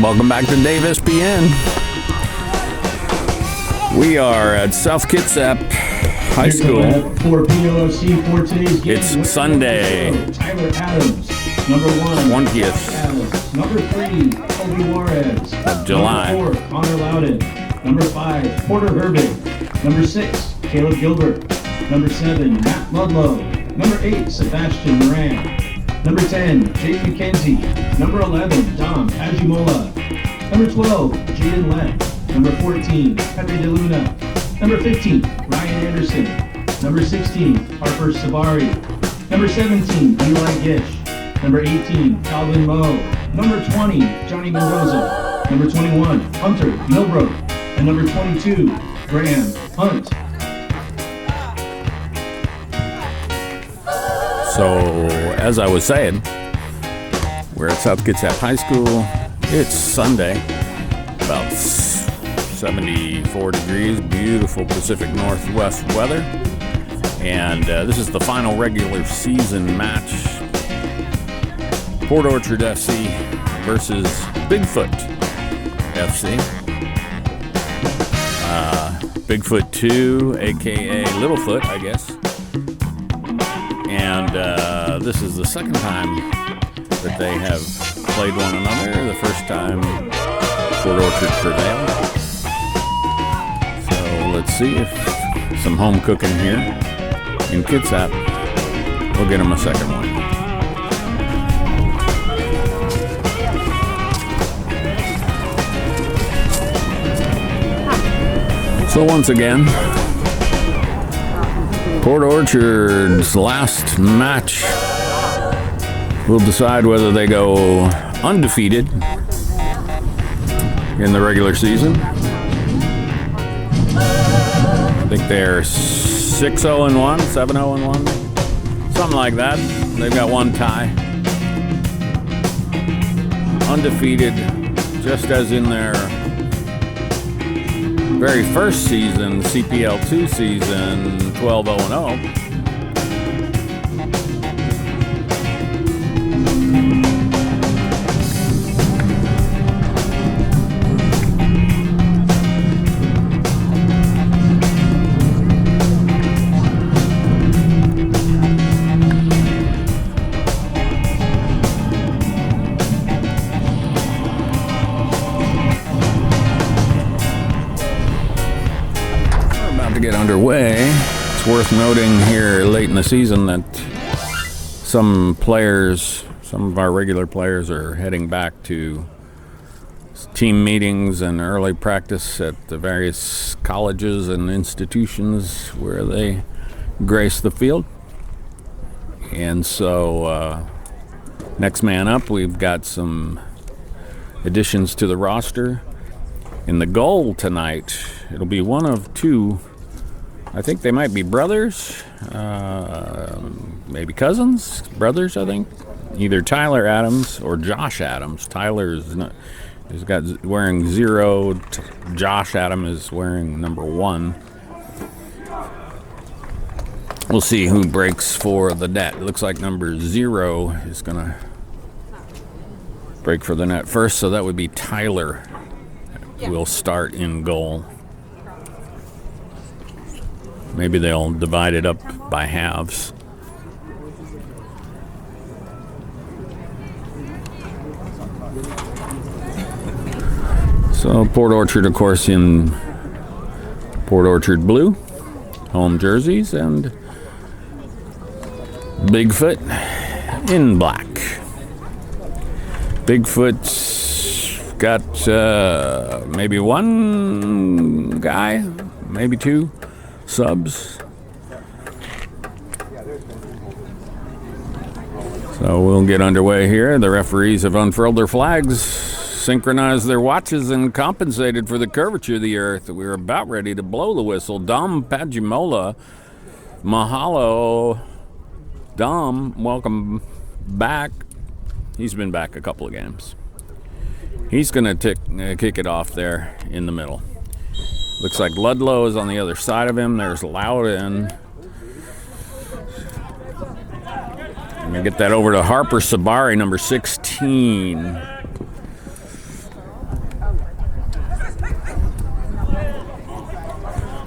Welcome back to DAVEspn. We are at South Kitsap High School. For POC for today's game, It's Sunday, Tyler Adams, number 1. 20th Adams. Number 3, Kobe Juarez. of July. Number 4, Connor Loudon. Number 5, Porter Herbig. Number 6, Caleb Gilbert. Number 7, Matt Ludlow. Number 8, Sebastian Moran. Number 10, Jake McKenzie. Number 11, Dom Pajimola. Number 12, Jaden Lett. Number 14, Pepe De Luna. Number 15, Ryan Anderson. Number 16, Harper Sabari. Number 17, Eli Gish. Number 18, Calvin Moe. Number 20, Johnny Mendoza. Number 21, Hunter Milbrook. And number 22, Graham Hunt. So, as I was saying, we're at South Kitsap High School. It's Sunday, about 74 degrees, beautiful Pacific Northwest weather. And this is the final regular season match. Port Orchard FC versus Bigfoot FC. Bigfoot 2, aka Littlefoot, I guess. And this is the second time that they have played one another. The first time Port Orchard prevailed. So let's see if some home cooking here in Kitsap will get them a second one. So once again, Port Orchard's last match will decide whether they go undefeated in the regular season. I think they're 6-0-1, 7-0-1, something like that. They've got one tie. Undefeated, just as in their very first season, CPL 2 season, 12-0-0. Get underway. It's worth noting here late in the season that some of our regular players are heading back to team meetings and early practice at the various colleges and institutions where they grace the field. And so next man up, we've got some additions to the roster. In the goal tonight, it'll be one of two. I think they might be brothers, maybe cousins, brothers, I think. Either Tyler Adams or Josh Adams. Tyler is wearing 0. Josh Adams is wearing number 1. We'll see who breaks for the net. It looks like number 0 is going to break for the net first, so that would be Tyler. Will start in goal. Maybe they'll divide it up by halves. So Port Orchard, of course, in Port Orchard blue, home jerseys, and Bigfoot in black. Bigfoot's got maybe one guy, maybe two subs. So we'll get underway here. The referees have unfurled their flags, synchronized their watches, and compensated for the curvature of the earth. We're about ready to blow the whistle. Dom Pajimola, mahalo. Dom, welcome back. He's been back a couple of games. He's going to kick it off there in the middle. Looks like Ludlow is on the other side of him. There's Loudon. I'm going to get that over to Harper Sabari, number 16.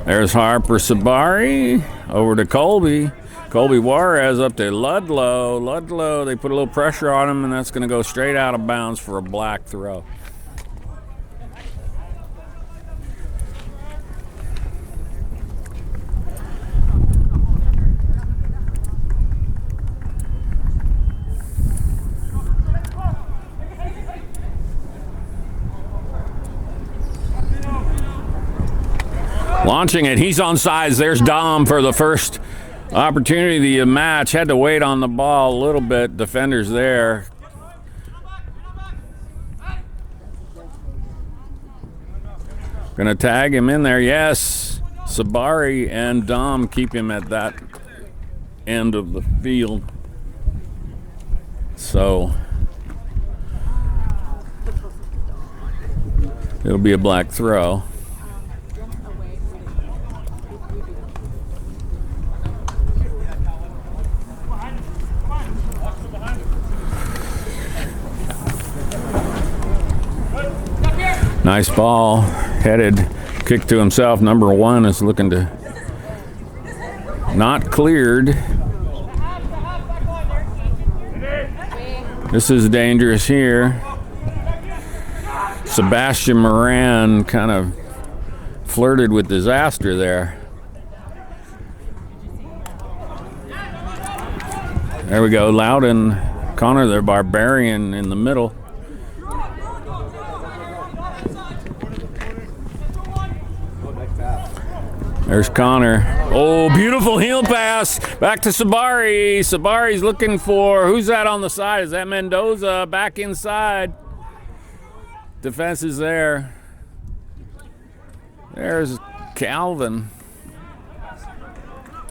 There's Harper Sabari over to Colby. Colby Juarez up to Ludlow. Ludlow, they put a little pressure on him, and that's going to go straight out of bounds for a black throw. Launching it, he's on sides. There's Dom for the first opportunity of the match. Had to wait on the ball a little bit. Defenders there. Gonna tag him in there. Yes, Sabari and Dom keep him at that end of the field. So it'll be a black throw. Nice ball, headed, kick to himself. Number 1 is looking to not cleared. This is dangerous here. Sebastian Moran kind of flirted with disaster there. There we go, Loudon, Connor the Barbarian in the middle. There's Connor. Oh, beautiful heel pass. Back to Sabari. Sabari's looking for, who's that on the side? Is that Mendoza? Back inside. Defense is there. There's Calvin.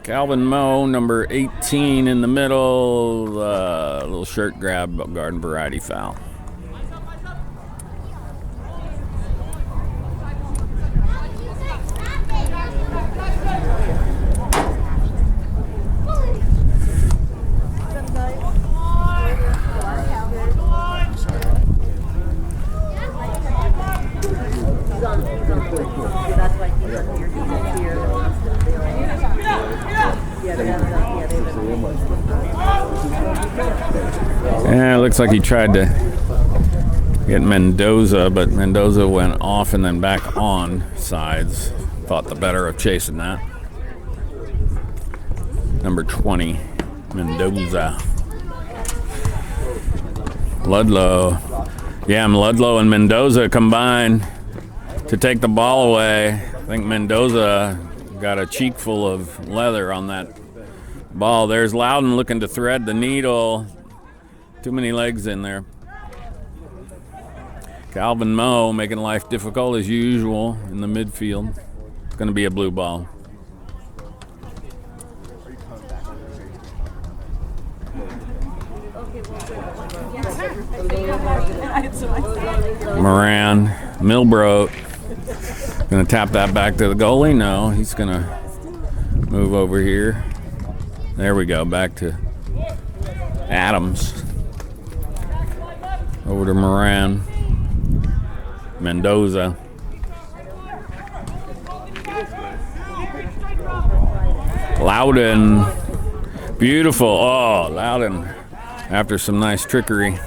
Calvin Moe, number 18 in the middle. Little shirt grab, garden variety foul. Yeah, it looks like he tried to get Mendoza, but Mendoza went off and then back on sides. Thought the better of chasing that. Number 20, Mendoza. Ludlow. Yeah, Ludlow and Mendoza combined to take the ball away. I think Mendoza got a cheek full of leather on that ball. There's Loudon looking to thread the needle. Too many legs in there. Calvin Moe making life difficult as usual in the midfield. It's going to be a blue ball. Moran, Milbroat. Going to tap that back to the goalie. No, he's going to move over here. There we go. Back to Adams. Over to Moran. Mendoza. Loudon. Beautiful. Oh, Loudon. After some nice trickery.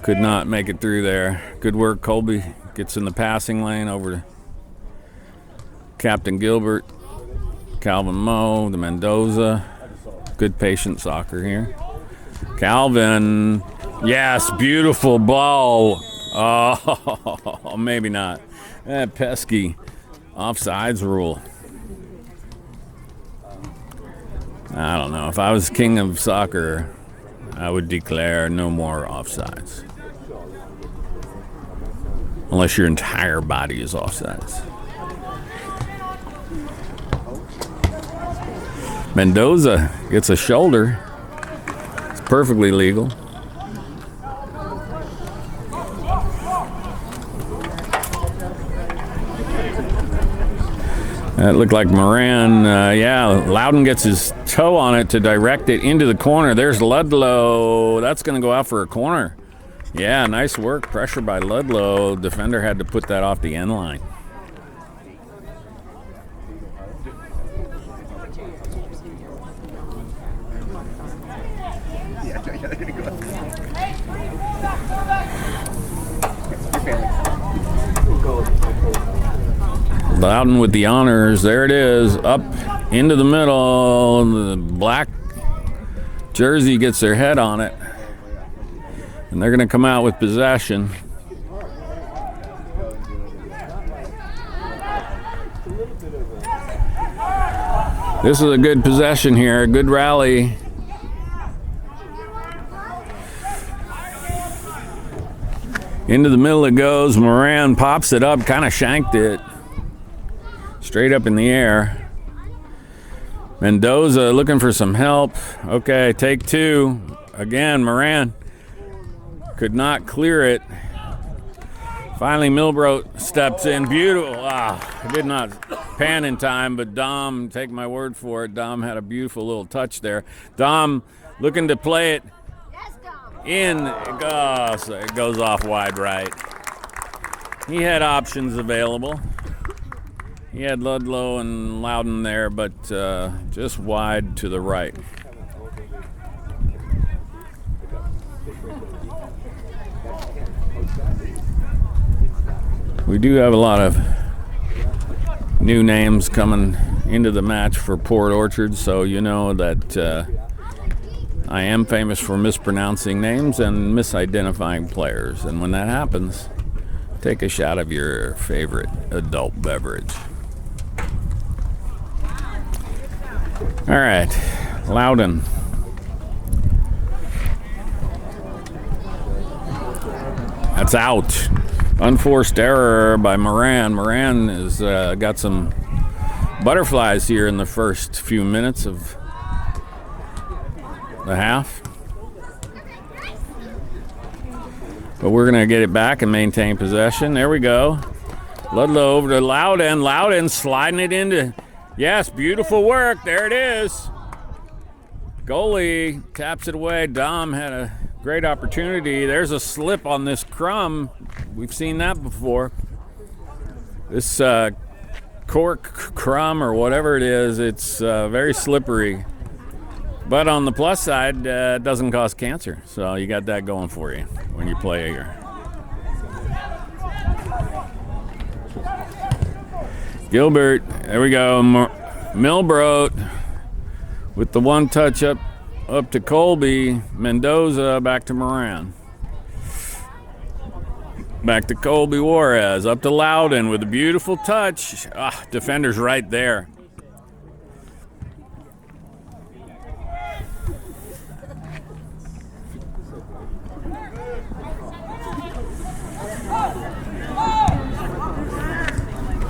Could not make it through there. Good work, Colby. Gets in the passing lane over to Captain Gilbert. Calvin Moe, the Mendoza. Good patient soccer here. Calvin. Yes, beautiful ball. Oh, maybe not. That pesky offsides rule. I don't know. If I was king of soccer, I would declare no more offsides. Unless your entire body is offsides. Mendoza gets a shoulder. It's perfectly legal. That looked like Moran. Yeah, Loudon gets his toe on it to direct it into the corner. There's Ludlow. That's going to go out for a corner. Yeah, nice work. Pressure by Ludlow. Defender had to put that off the end line. Loudon with the honors. There it is. Up into the middle. The black jersey gets their head on it. And they're going to come out with possession. This is a good possession here. A good rally. Into the middle it goes. Moran pops it up, kind of shanked it. Straight up in the air. Mendoza looking for some help. Okay, take two. Again, Moran could not clear it. Finally, Milbrodt steps in. Beautiful. I did not pan in time, but Dom, take my word for it, Dom had a beautiful little touch there. Dom looking to play it in. It goes off wide right. He had options available. He had Ludlow and Loudon there, but just wide to the right. We do have a lot of new names coming into the match for Port Orchard, so you know that I am famous for mispronouncing names and misidentifying players. And when that happens, take a shot of your favorite adult beverage. All right, Loudon. That's out. Unforced error by Moran. Moran has got some butterflies here in the first few minutes of the half. But we're going to get it back and maintain possession. There we go. Ludlow over to Loudon. Loudon sliding it into. Yes, beautiful work. There it is. Goalie taps it away. Dom had a great opportunity. There's a slip on this crumb. We've seen that before. This cork crumb or whatever it is, it's very slippery. But on the plus side, it doesn't cause cancer. So you got that going for you when you play here. Gilbert, there we go. Milbrodt with the one touch up to Colby. Mendoza back to Moran. Back to Colby Juarez. Up to Loudon with a beautiful touch. Defender's right there.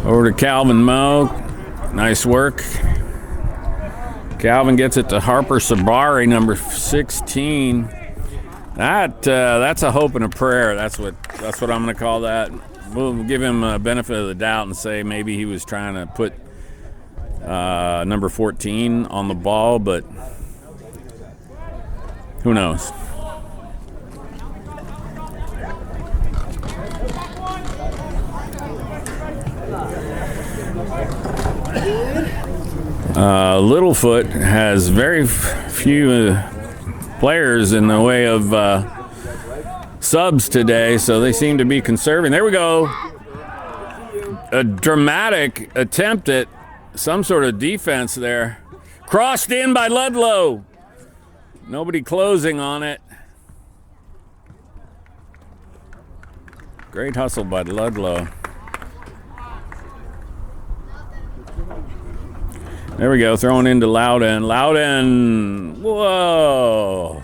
Over to Calvin Moe. Nice work. Calvin gets it to Harper Sabari, number 16. That's a hope and a prayer. That's what I'm going to call that. We'll give him a benefit of the doubt and say maybe he was trying to put number 14 on the ball, but who knows? Littlefoot has very few players in the way of subs today, so they seem to be conserving. There we go. A dramatic attempt at some sort of defense there. Crossed in by Ludlow. Nobody closing on it. Great hustle by Ludlow. There we go, throwing into Loudon. Loudon, whoa.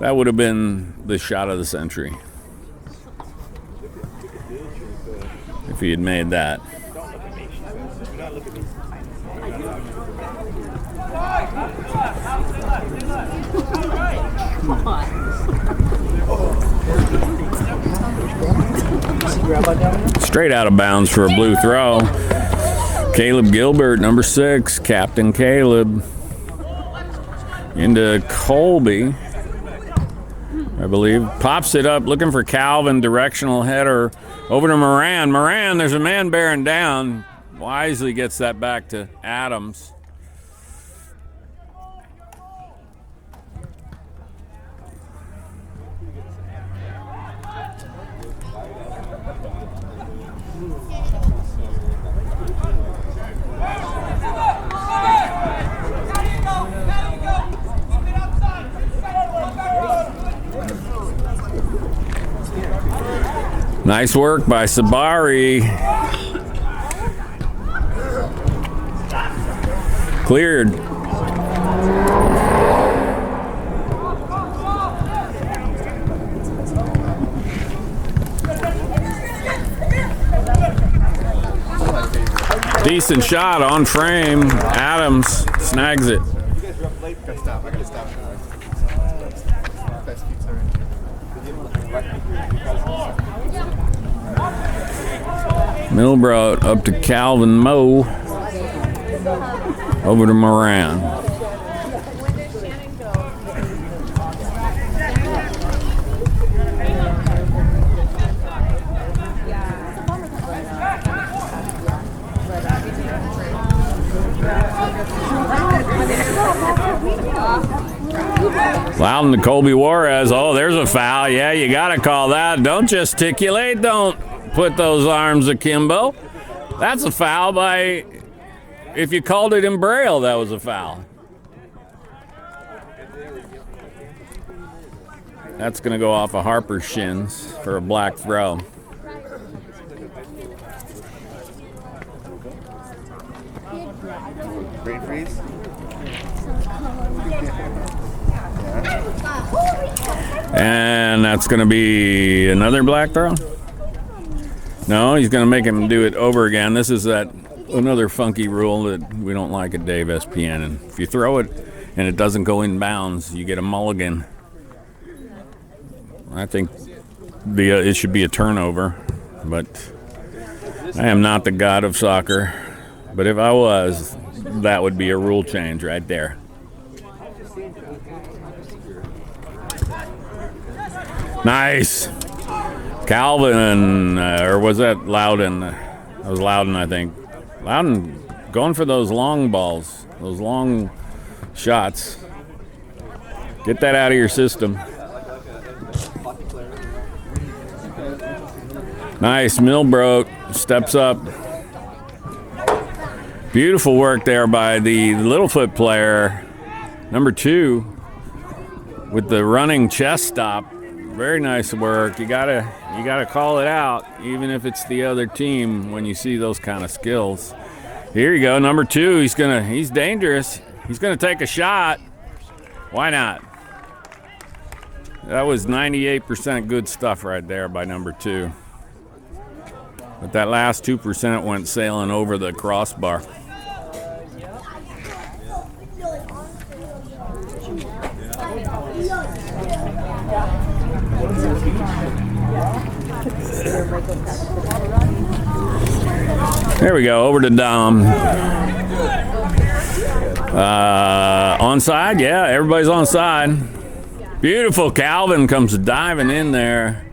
That would have been the shot of the century if he had made that. Straight out of bounds for a blue throw. Caleb Gilbert, number 6, Captain Caleb. Into Colby, I believe. Pops it up, looking for Calvin, directional header. Over to Moran. Moran, there's a man bearing down. Wisely gets that back to Adams. Nice work by Sabari. Cleared. Decent shot on frame. Adams snags it. Milbrow up to Calvin Moe. Over to Moran. Loudon to Colby Juarez. Oh, there's a foul. Yeah, you got to call that. Don't gesticulate. Don't put those arms akimbo. That's a foul by, if you called it in Braille, that was a foul. That's going to go off of Harper's shins for a black throw. Green freeze? And that's going to be another black throw? No, he's going to make him do it over again. This is another funky rule that we don't like at DAVEspn. And if you throw it and it doesn't go in bounds, you get a mulligan. I think it should be a turnover, but I am not the god of soccer. But if I was, that would be a rule change right there. Nice. Calvin, or was that Loudon? That was Loudon, I think. Loudon going for those long balls, those long shots. Get that out of your system. Nice. Milbrow steps up. Beautiful work there by the Littlefoot player, number 2, with the running chest stop. Very nice work. You gotta call it out, even if it's the other team, when you see those kind of skills. Here you go, number 2. He's dangerous. He's gonna take a shot. Why not? That was 98% good stuff right there by number 2. But that last 2% went sailing over the crossbar. There we go, over to Dom. Onside, yeah, everybody's onside. Beautiful, Calvin comes diving in there.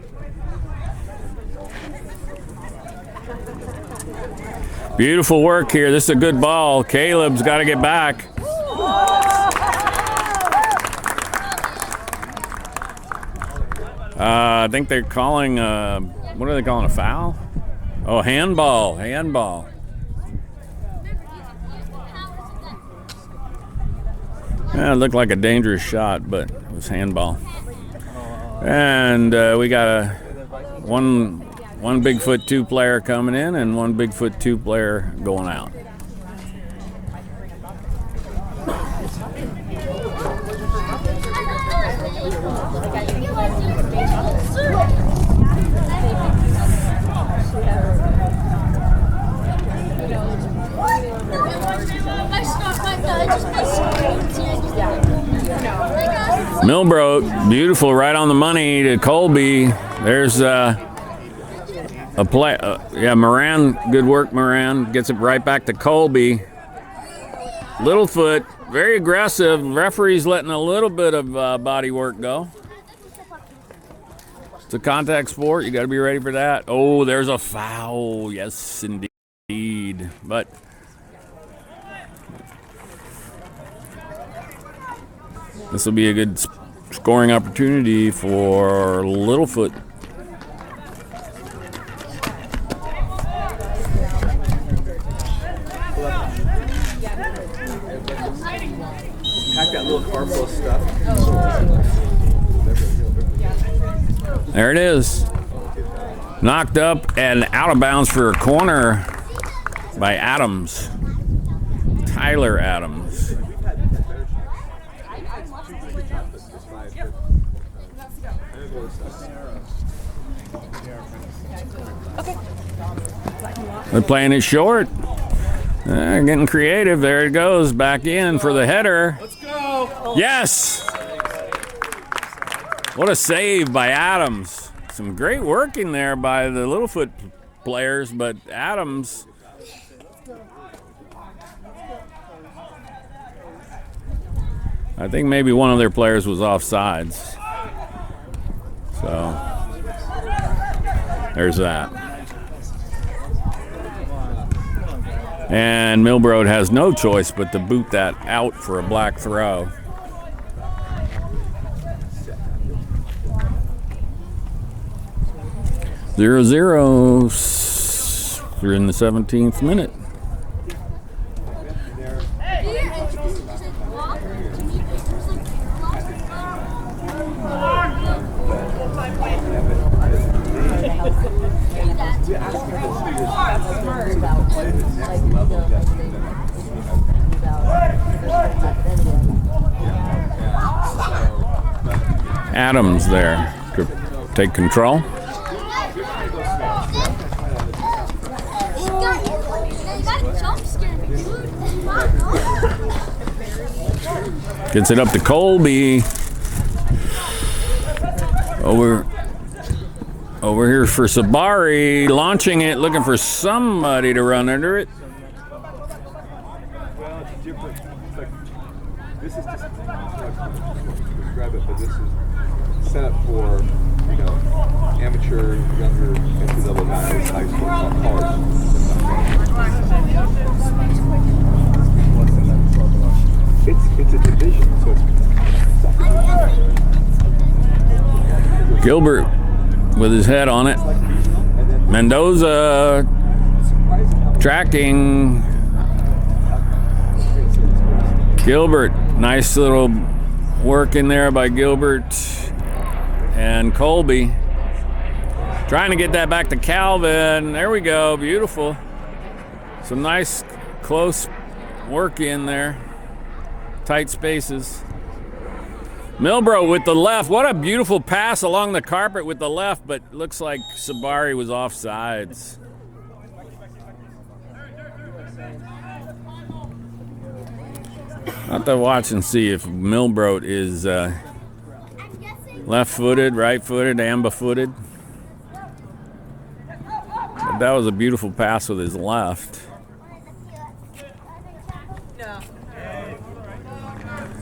Beautiful work here, this is a good ball. Caleb's got to get back. I think they're calling, what are they calling, a foul? Oh, handball. Yeah, it looked like a dangerous shot, but it was handball. And we got one Bigfoot 2 player coming in and one Bigfoot 2 player going out. Milbrow, beautiful, right on the money to Colby. There's a play. Yeah, Moran, good work, Moran. Gets it right back to Colby. Littlefoot, very aggressive. Referee's letting a little bit of body work go. It's a contact sport. You got to be ready for that. Oh, there's a foul. Yes, indeed. But this will be a good scoring opportunity for Littlefoot. Pack that little car full of stuff. There it is. Knocked up and out of bounds for a corner by Adams. Tyler Adams. They're playing it short. They're getting creative. There it goes. Back in for the header. Let's go. Yes! What a save by Adams. Some great working there by the Littlefoot players, but Adams. I think maybe one of their players was offsides. So there's that. And Milbroad has no choice but to boot that out for a black throw. Zero zero. We're in the 17th minute. Adams there to take control. Gets it up to Colby. Over here for Sabari, launching it, looking for somebody to run under it. Well, it's different. It's like, this is just, describe it, but this is set up for, you know, amateur, younger, entry-level guys, high school, college. It's a division, so it's Gilbert with his head on it. Mendoza tracking. Gilbert, nice little work in there by Gilbert and Colby. Trying to get that back to Calvin. There we go, beautiful. Some nice close work in there. Tight spaces. Milbro with the left. What a beautiful pass along the carpet with the left, but looks like Sabari was offsides. I'll have to watch and see if Milbro is left-footed, right-footed, amber-footed. But that was a beautiful pass with his left.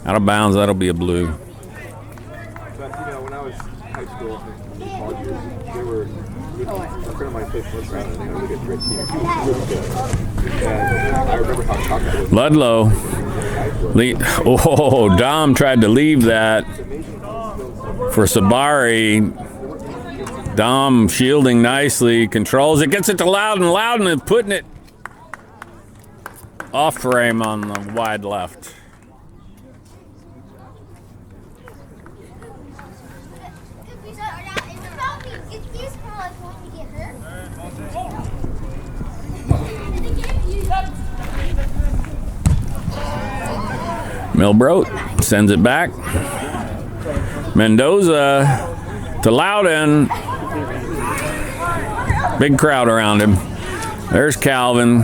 Out of bounds, that'll be a blue. But, you know, when I was in high school, in college years, they were, a friend of mine played first round, and they had a really good great team. He was really good. And I remember how shocked I was. Ludlow. Oh, Dom tried to leave that for Sabari. Dom shielding nicely, controls it, gets it to Loudon. Loudon is putting it off frame on the wide left. Milbroat sends it back. Mendoza to Loudon. Big crowd around him. There's Calvin.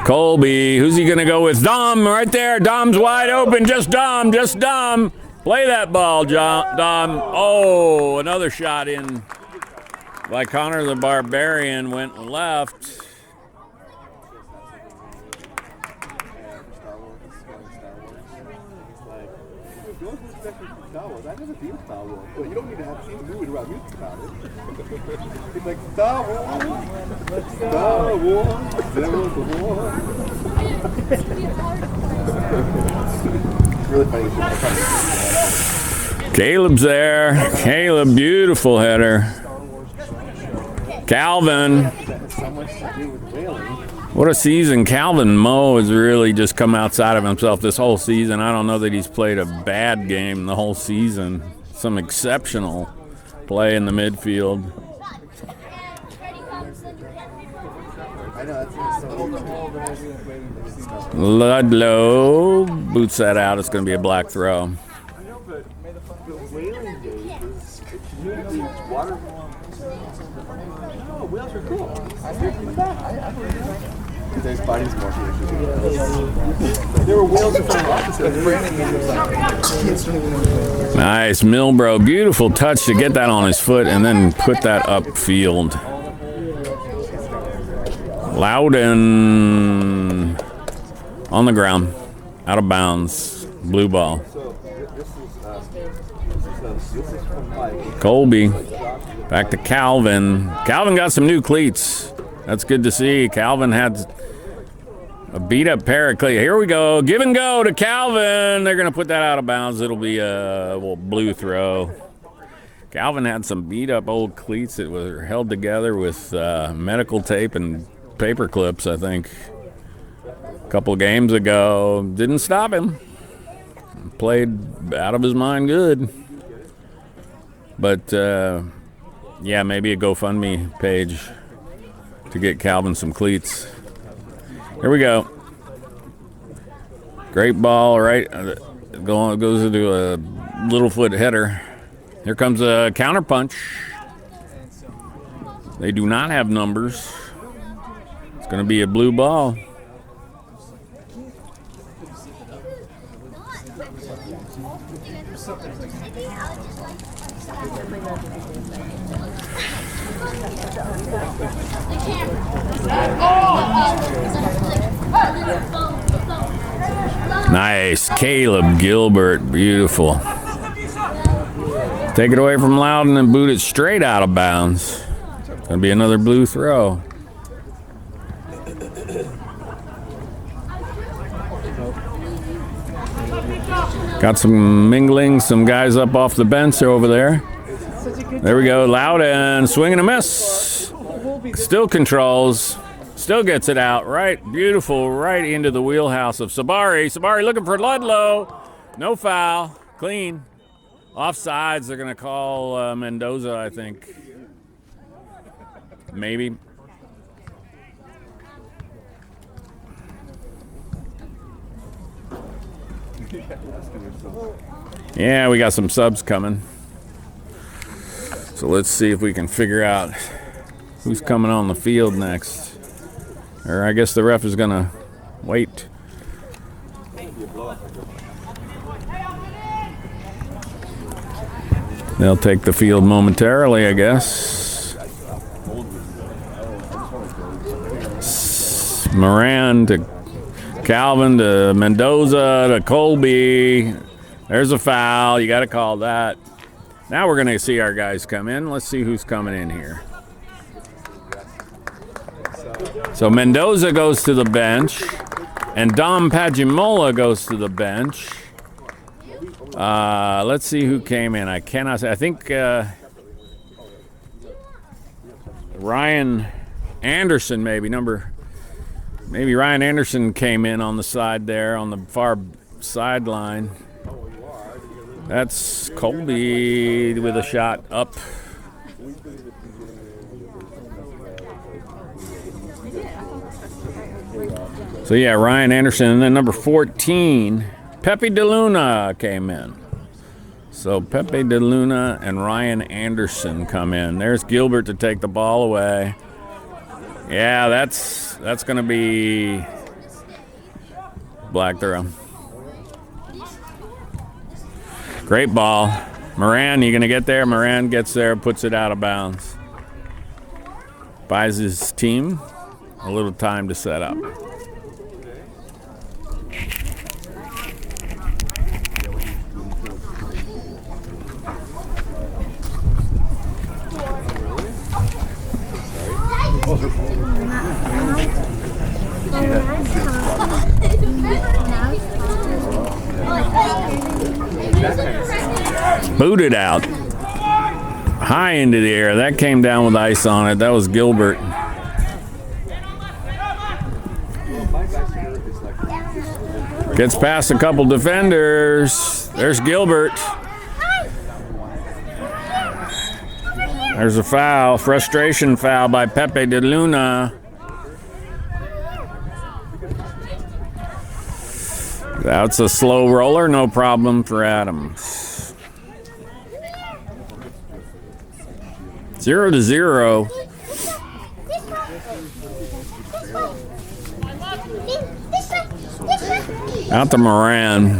Colby, who's he gonna go with? Dom right there. Dom's wide open. Just Dom. Play that ball, Dom. Oh, another shot in by Connor the Barbarian. Went left. I never seen Star Wars. Well, you don't need to have seen the movie to write music about it. It's like Star Wars, there was a war. It's really funny. Caleb's there. Caleb, beautiful header. Calvin. So much to do with whaling. What a season. Calvin Moe has really just come outside of himself this whole season. I don't know that he's played a bad game the whole season. Some exceptional play in the midfield. Ludlow boots that out. It's going to be a black throw. I know, but the whaling days is usually water. No, whales are cool. There's bodies more. There were whales in front of offices. Nice, Milbro. Beautiful touch to get that on his foot and then put that upfield. Loudon on the ground, out of bounds, blue ball. This is from Mike. Colby, back to Calvin. Calvin got some new cleats. That's good to see. Calvin had a beat-up pair of cleats. Here we go. Give and go to Calvin. They're going to put that out of bounds. It'll be a blue throw. Calvin had some beat-up old cleats that were held together with medical tape and paper clips, I think, a couple of games ago. Didn't stop him. Played out of his mind good. But, yeah, maybe a GoFundMe page to get Calvin some cleats. Here we go. Great ball, right? Goes into a little foot header. Here comes a counter punch. They do not have numbers. It's going to be a blue ball. Nice. Caleb Gilbert. Beautiful. Take it away from Loudon and boot it straight out of bounds. It's going to be another blue throw. Got some mingling, some guys up off the bench over there. There we go. Loudon, swing and a miss. Still controls. Still gets it out. Right, beautiful, right into the wheelhouse of Sabari. Sabari looking for Ludlow. No foul. Clean. Offsides, they're going to call Mendoza, I think. Maybe. Yeah, we got some subs coming. So let's see if we can figure out who's coming on the field next. Or I guess the ref is going to wait. They'll take the field momentarily, I guess. Moran to Calvin to Mendoza to Colby. There's a foul. You got to call that. Now we're going to see our guys come in. Let's see who's coming in here. So Mendoza goes to the bench, and Dom Pajimola goes to the bench. Let's see who came in. I cannot say. I think Ryan Anderson, maybe Ryan Anderson came in on the side there, on the far sideline. That's Colby with a shot up. So yeah, Ryan Anderson, and then number 14, Pepe DeLuna came in. So Pepe DeLuna and Ryan Anderson come in. There's Gilbert to take the ball away. Yeah, that's going to be black throw. Great ball. Moran, you going to get there? Moran gets there, puts it out of bounds. Buys his team a little time to set up. Booted out. High into the air. That came down with ice on it. That was Gilbert. Gets past a couple defenders. There's Gilbert. There's a foul. Frustration foul by Pepe DeLuna. That's a slow roller, no problem for Adams. 0-0. Out to Moran.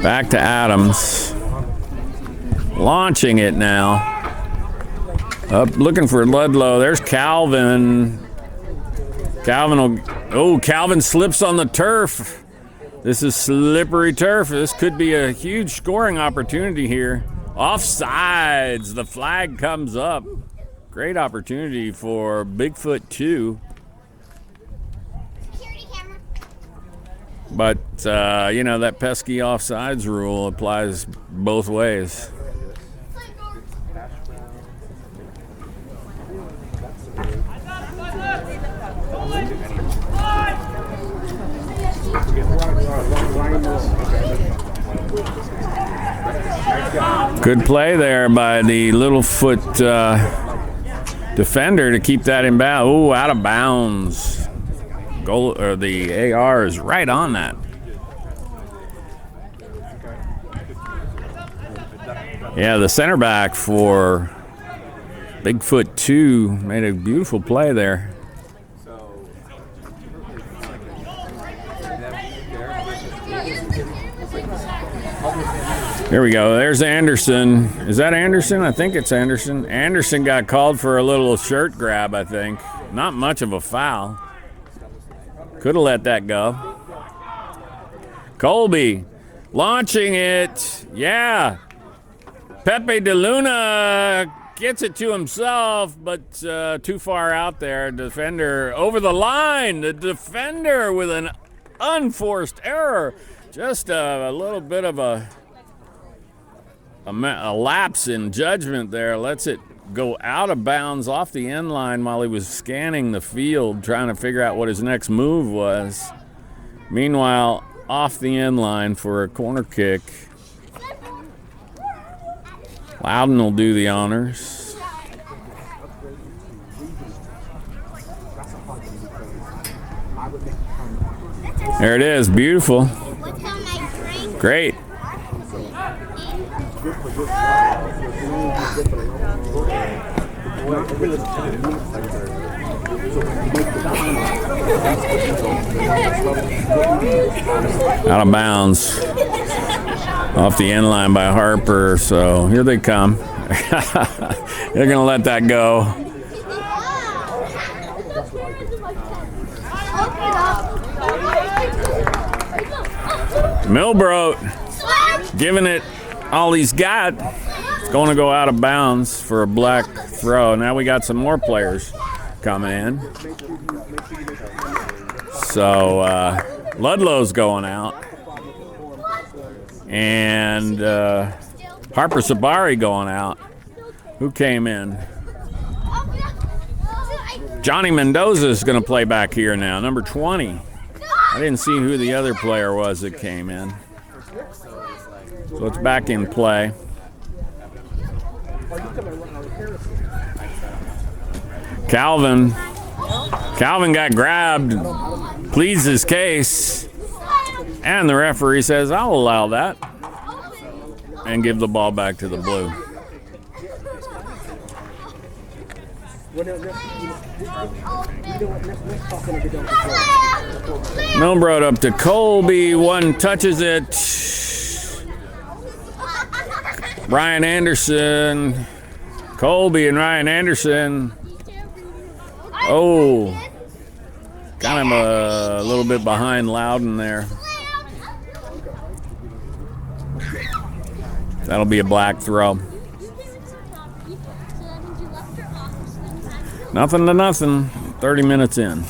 Back to Adams. Launching it now. Up looking for Ludlow. There's Calvin. Calvin slips on the turf. This is slippery turf. This could be a huge scoring opportunity here. Offsides. The flag comes up. Great opportunity for Bigfoot 2. But, you know, that pesky offsides rule applies both ways. Good play there by the Littlefoot defender to keep that in bounds. Ooh, out of bounds. Goal, or the AR is right on that. Yeah, the center back for Bigfoot 2 made a beautiful play there. Here we go. There's Anderson. Is that Anderson? I think it's Anderson. Anderson got called for a little shirt grab, I think. Not much of a foul. Could have let that go. Colby launching it. Yeah. Pepe de Luna gets it to himself, but too far out there. Defender over the line. The defender with an unforced error. Just a little bit of a lapse in judgment there. Lets it go out of bounds off the end line while he was scanning the field, trying to figure out what his next move was. Meanwhile, off the end line for a corner kick. Loudon will do the honors. There it is, beautiful. Great. Out of bounds. Off the end line by Harper, so here they come. They're going to let that go. Milbrote giving it all he's got. It's going to go out of bounds for a black throw. Now we got some more players coming in. So Ludlow's going out. And Harper Sabari going out. Who came in? Johnny Mendoza is going to play back here now, number 20. I didn't see who the other player was that came in. So it's back in play. Calvin got grabbed, pleads his case, and the referee says, I'll allow that, and give the ball back to the blue. Milbrote up to Colby, one touches it. Ryan Anderson, Colby and Ryan Anderson. Oh, kind of a little bit behind Loudon there. That'll be a black throw. Nothing to nothing, 30 minutes in.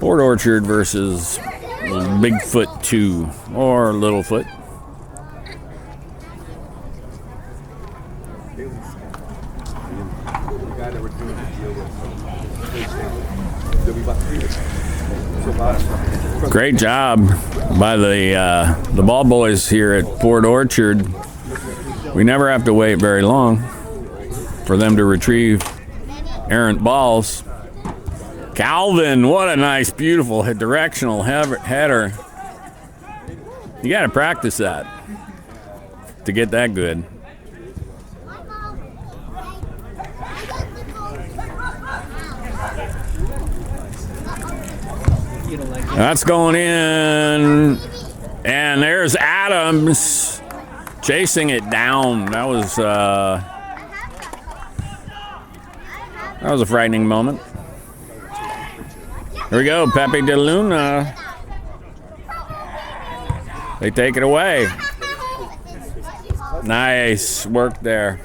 Port Orchard versus Bigfoot 2, or Littlefoot. Great job by the ball boys here at Port Orchard. We never have to wait very long for them to retrieve errant balls. Calvin, what a nice, beautiful directional header. You got to practice that to get that good. That's going in, and there's Adams chasing it down. That was a frightening moment. Here we go, Pepe de Luna. They take it away. Nice work there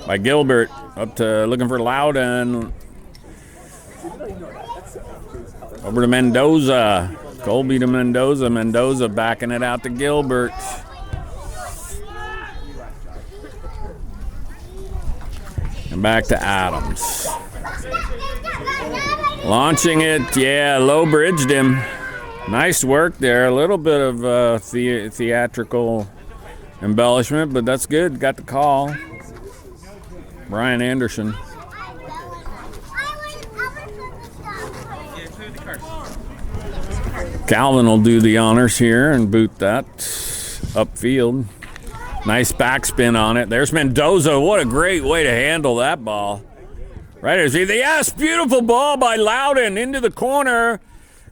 by Gilbert. Up to looking for Loudon. Over to Mendoza. Colby to Mendoza. Mendoza backing it out to Gilbert. And back to Adams. Launching it. Yeah, low bridged him. Nice work there. A little bit of theatrical embellishment, but that's good. Got the call. Brian Anderson. Calvin will do the honors here and boot that upfield. Nice backspin on it. There's Mendoza. What a great way to handle that ball. Right as yes, beautiful ball by Loudon into the corner.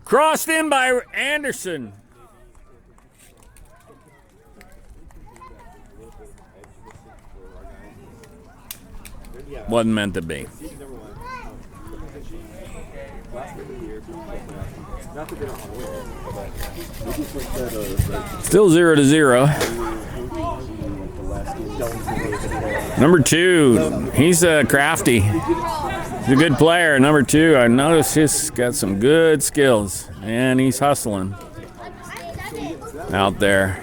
Crossed in by Anderson. Wasn't meant to be. Still 0-0. Number 2, he's crafty. He's a good player. Number 2, I noticed he's got some good skills, and he's hustling out there.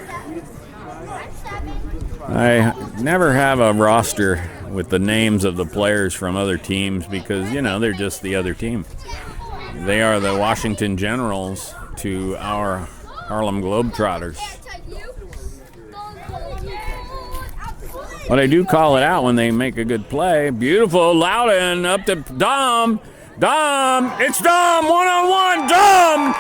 I never have a roster with the names of the players from other teams because, you know, they're just the other team. They are the Washington Generals to our Harlem Globetrotters. But I do call it out when they make a good play. Beautiful, Loudon up to Dom. Dom, it's Dom, one-on-one, Dom,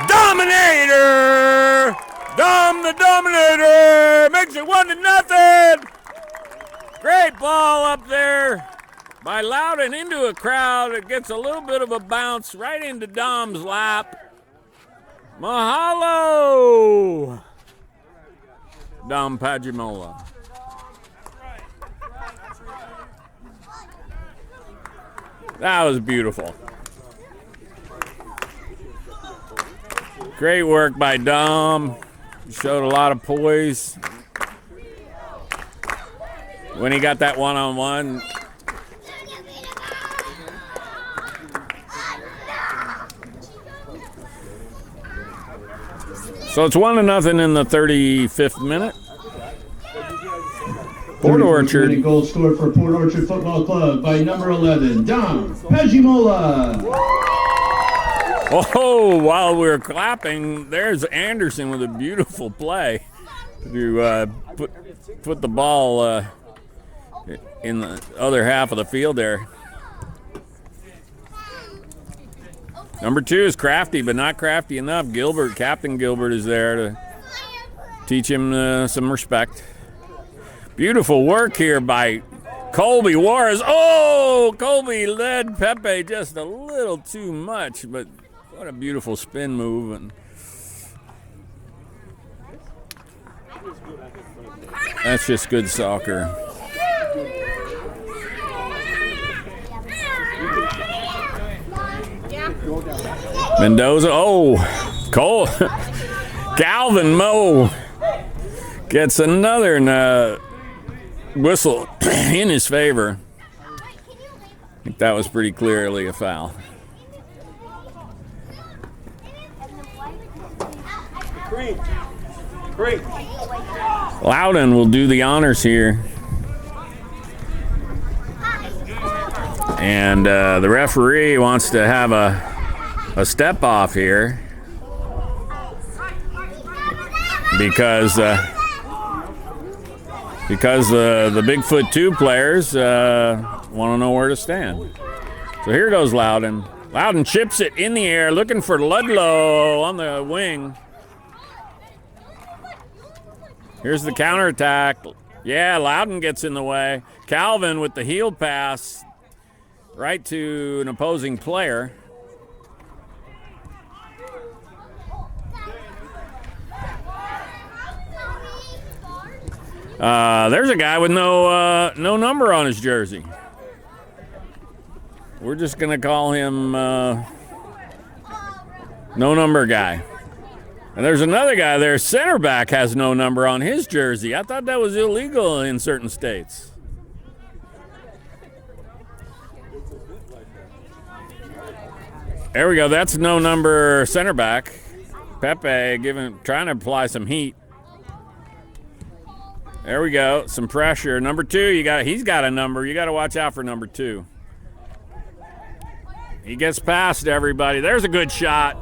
Dominator. Dom the Dominator makes it 1-0. Great ball up there by Loudon into a crowd. It gets a little bit of a bounce right into Dom's lap. Mahalo, Dom Pajimola. That was beautiful. Great work by Dom. Showed a lot of poise when he got that one-on-one. So it's 1-0 in the 35th minute. Port Orchard. Goal scored for Port Orchard Football Club by number 11, Dom Pajimola. Oh, while we're clapping, there's Anderson with a beautiful play to put the ball in the other half of the field there. Number 2 is crafty, but not crafty enough. Gilbert, Captain Gilbert, is there to teach him some respect. Beautiful work here by Colby Juarez. Oh, Colby led Pepe just a little too much, but what a beautiful spin move. And that's just good soccer. Mendoza, Cole, Calvin Moe gets another whistle in his favor. I think that was pretty clearly a foul. Loudon will do the honors here. And the referee wants to have a step off here because the Bigfoot 2 players want to know where to stand. So here goes Loudon. Loudon chips it in the air, looking for Ludlow on the wing. Here's the counterattack. Yeah, Loudon gets in the way. Calvin with the heel pass right to an opposing player. There's a guy with no number on his jersey. We're just going to call him no number guy. And there's another guy there, center back, has no number on his jersey. I thought that was illegal in certain states. There we go. That's no number center back. Pepe trying to apply some heat. There we go. Some pressure. Number 2, he's got a number. You got to watch out for number 2. He gets past everybody. There's a good shot.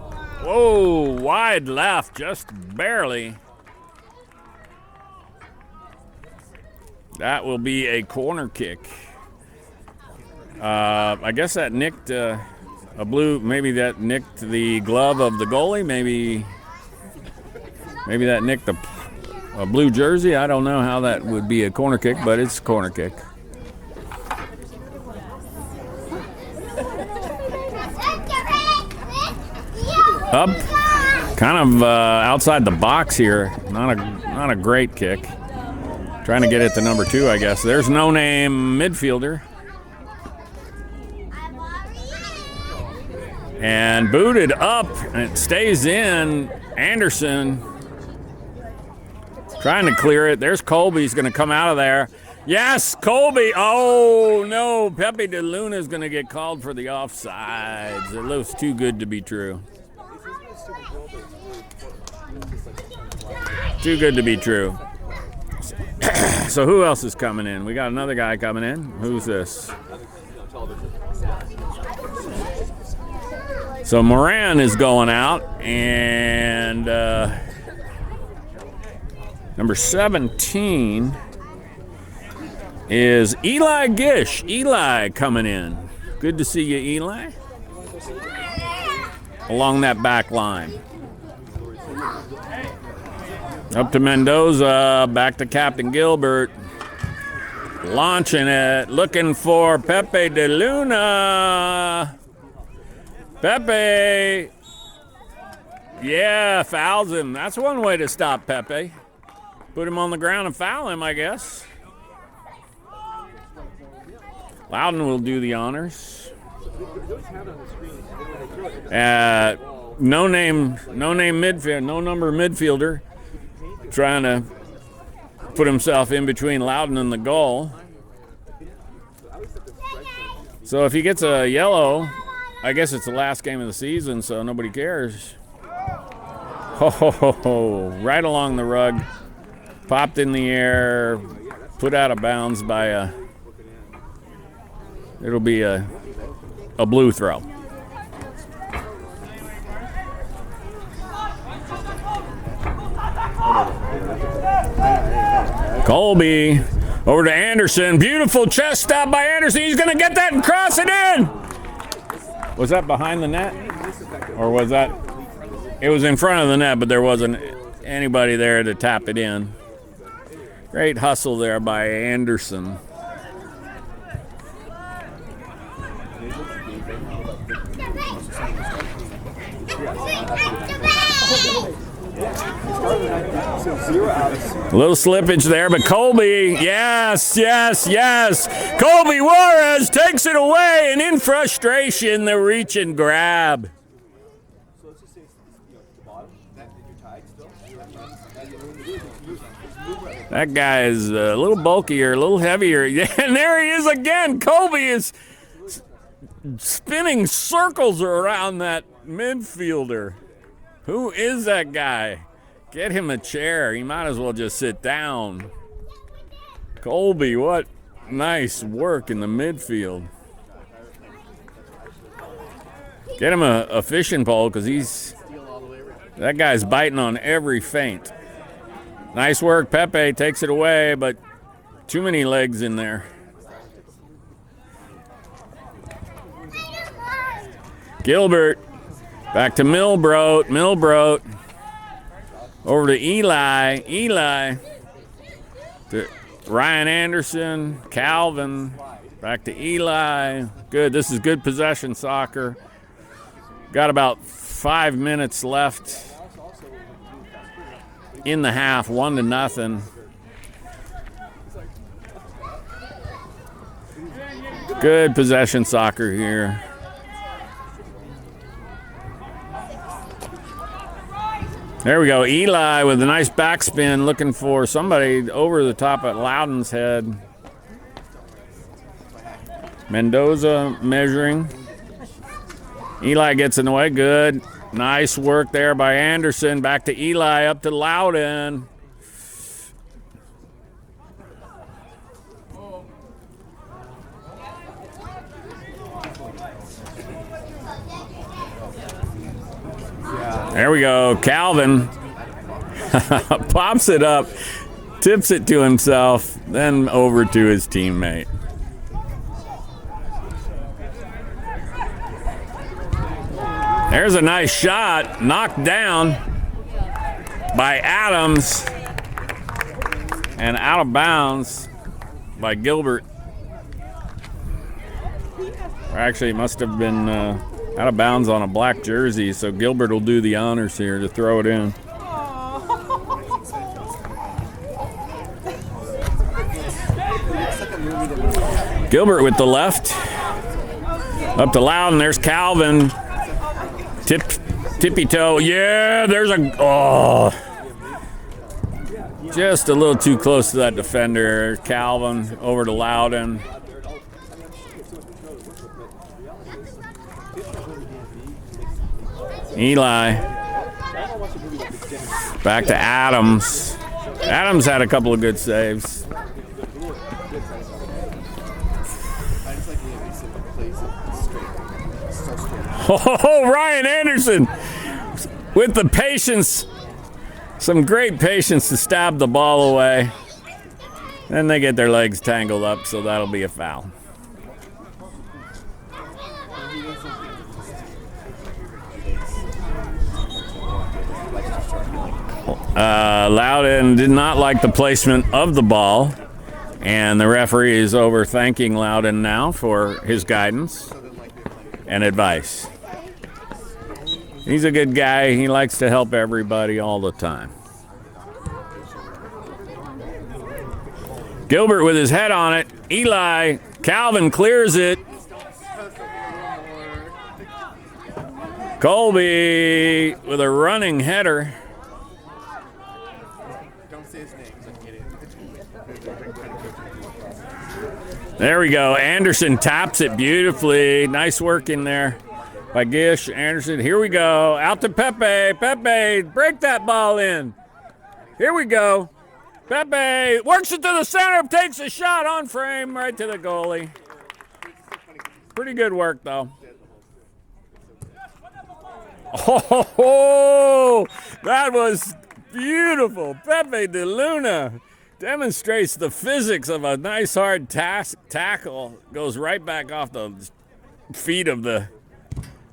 Whoa, wide left, just barely. That will be a corner kick. I guess that nicked a blue. Maybe that nicked the glove of the goalie. Maybe that nicked a blue jersey. I don't know how that would be a corner kick, but it's a corner kick. Up, kind of outside the box here. Not a great kick. Trying to get it to number 2, I guess. There's no name midfielder. And booted up, and it stays in. Anderson trying to clear it. There's Colby. He's going to come out of there. Yes, Colby. Oh, no. Pepe de Luna is going to get called for the offsides. It looks too good to be true. Too good to be true. So who else is coming in? We got another guy coming in. Who's this? So Moran is going out, and number 17 is Eli Gish. Eli coming in. Good to see you, Eli. Along that back line. Up to Mendoza, back to Captain Gilbert. Launching it, looking for Pepe de Luna. Pepe. Yeah, fouls him. That's one way to stop Pepe. Put him on the ground and foul him, I guess. Loudon will do the honors. No name midfielder, no number midfielder. Trying to put himself in between Loudon and the goal. So if he gets a yellow, I guess it's the last game of the season, so nobody cares. Ho, ho, ho, ho. Right along the rug. Popped in the air. Put out of bounds by it'll be a blue throw. Colby over to Anderson. Beautiful chest stop by Anderson. He's going to get that and cross it in. Was that behind the net? Or was that? It was in front of the net, but there wasn't anybody there to tap it in. Great hustle there by Anderson. A little slippage there, but Colby, yes. Colby Juarez takes it away, and in frustration, the reach and grab. That guy is a little bulkier, a little heavier. Yeah, and there he is again. Colby is spinning circles around that midfielder. Who is that guy? Get him a chair. He might as well just sit down. Colby, what nice work in the midfield. Get him a fishing pole because that guy's biting on every feint. Nice work. Pepe takes it away, but too many legs in there. Gilbert. Back to Milbroat. Over to Eli. To Ryan Anderson. Calvin. Back to Eli. Good. This is good possession soccer. Got about 5 minutes left in the half. 1-0. Good possession soccer here. There we go. Eli with a nice backspin, looking for somebody over the top at Loudon's head. Mendoza measuring. Eli gets in the way. Good. Nice work there by Anderson. Back to Eli, up to Loudon. There we go. Calvin pops it up, tips it to himself, then over to his teammate. There's a nice shot, knocked down by Adams and out of bounds by Gilbert. Or actually, it must have been out of bounds on a black jersey, so Gilbert will do the honors here to throw it in. Gilbert with the left. Up to Loudon, there's Calvin. Tippy toe. Yeah, there's just a little too close to that defender. Calvin over to Loudon. Eli. Back to Adams. Adams had a couple of good saves. Oh, Ryan Anderson with the patience. Some great patience to stab the ball away. Then they get their legs tangled up, so that'll be a foul. Loudon did not like the placement of the ball, and the referee is over thanking Loudon now for his guidance and advice. He's a good guy. He likes to help everybody all the time. Gilbert with his head on it. Eli. Calvin clears it. Colby with a running header. There we go. Anderson taps it beautifully. Nice work in there by Gish. Anderson, here we go. Out to Pepe. Pepe, break that ball in. Here we go. Pepe works it to the center, takes a shot on frame right to the goalie. Pretty good work, though. Oh, that was beautiful. Pepe de Luna demonstrates the physics of a nice hard tackle. Goes right back off the feet of the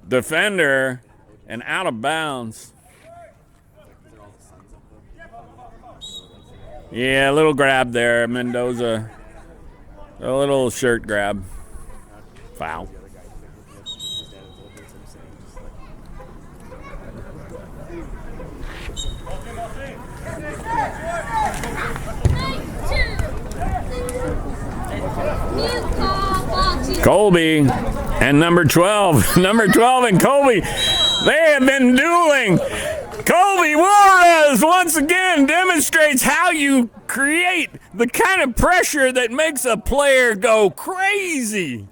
defender and out of bounds. Yeah, a little grab there. Mendoza, a little shirt grab. Foul. Colby and number 12. Number 12 and Colby, they have been dueling. Colby Juarez once again demonstrates how you create the kind of pressure that makes a player go crazy.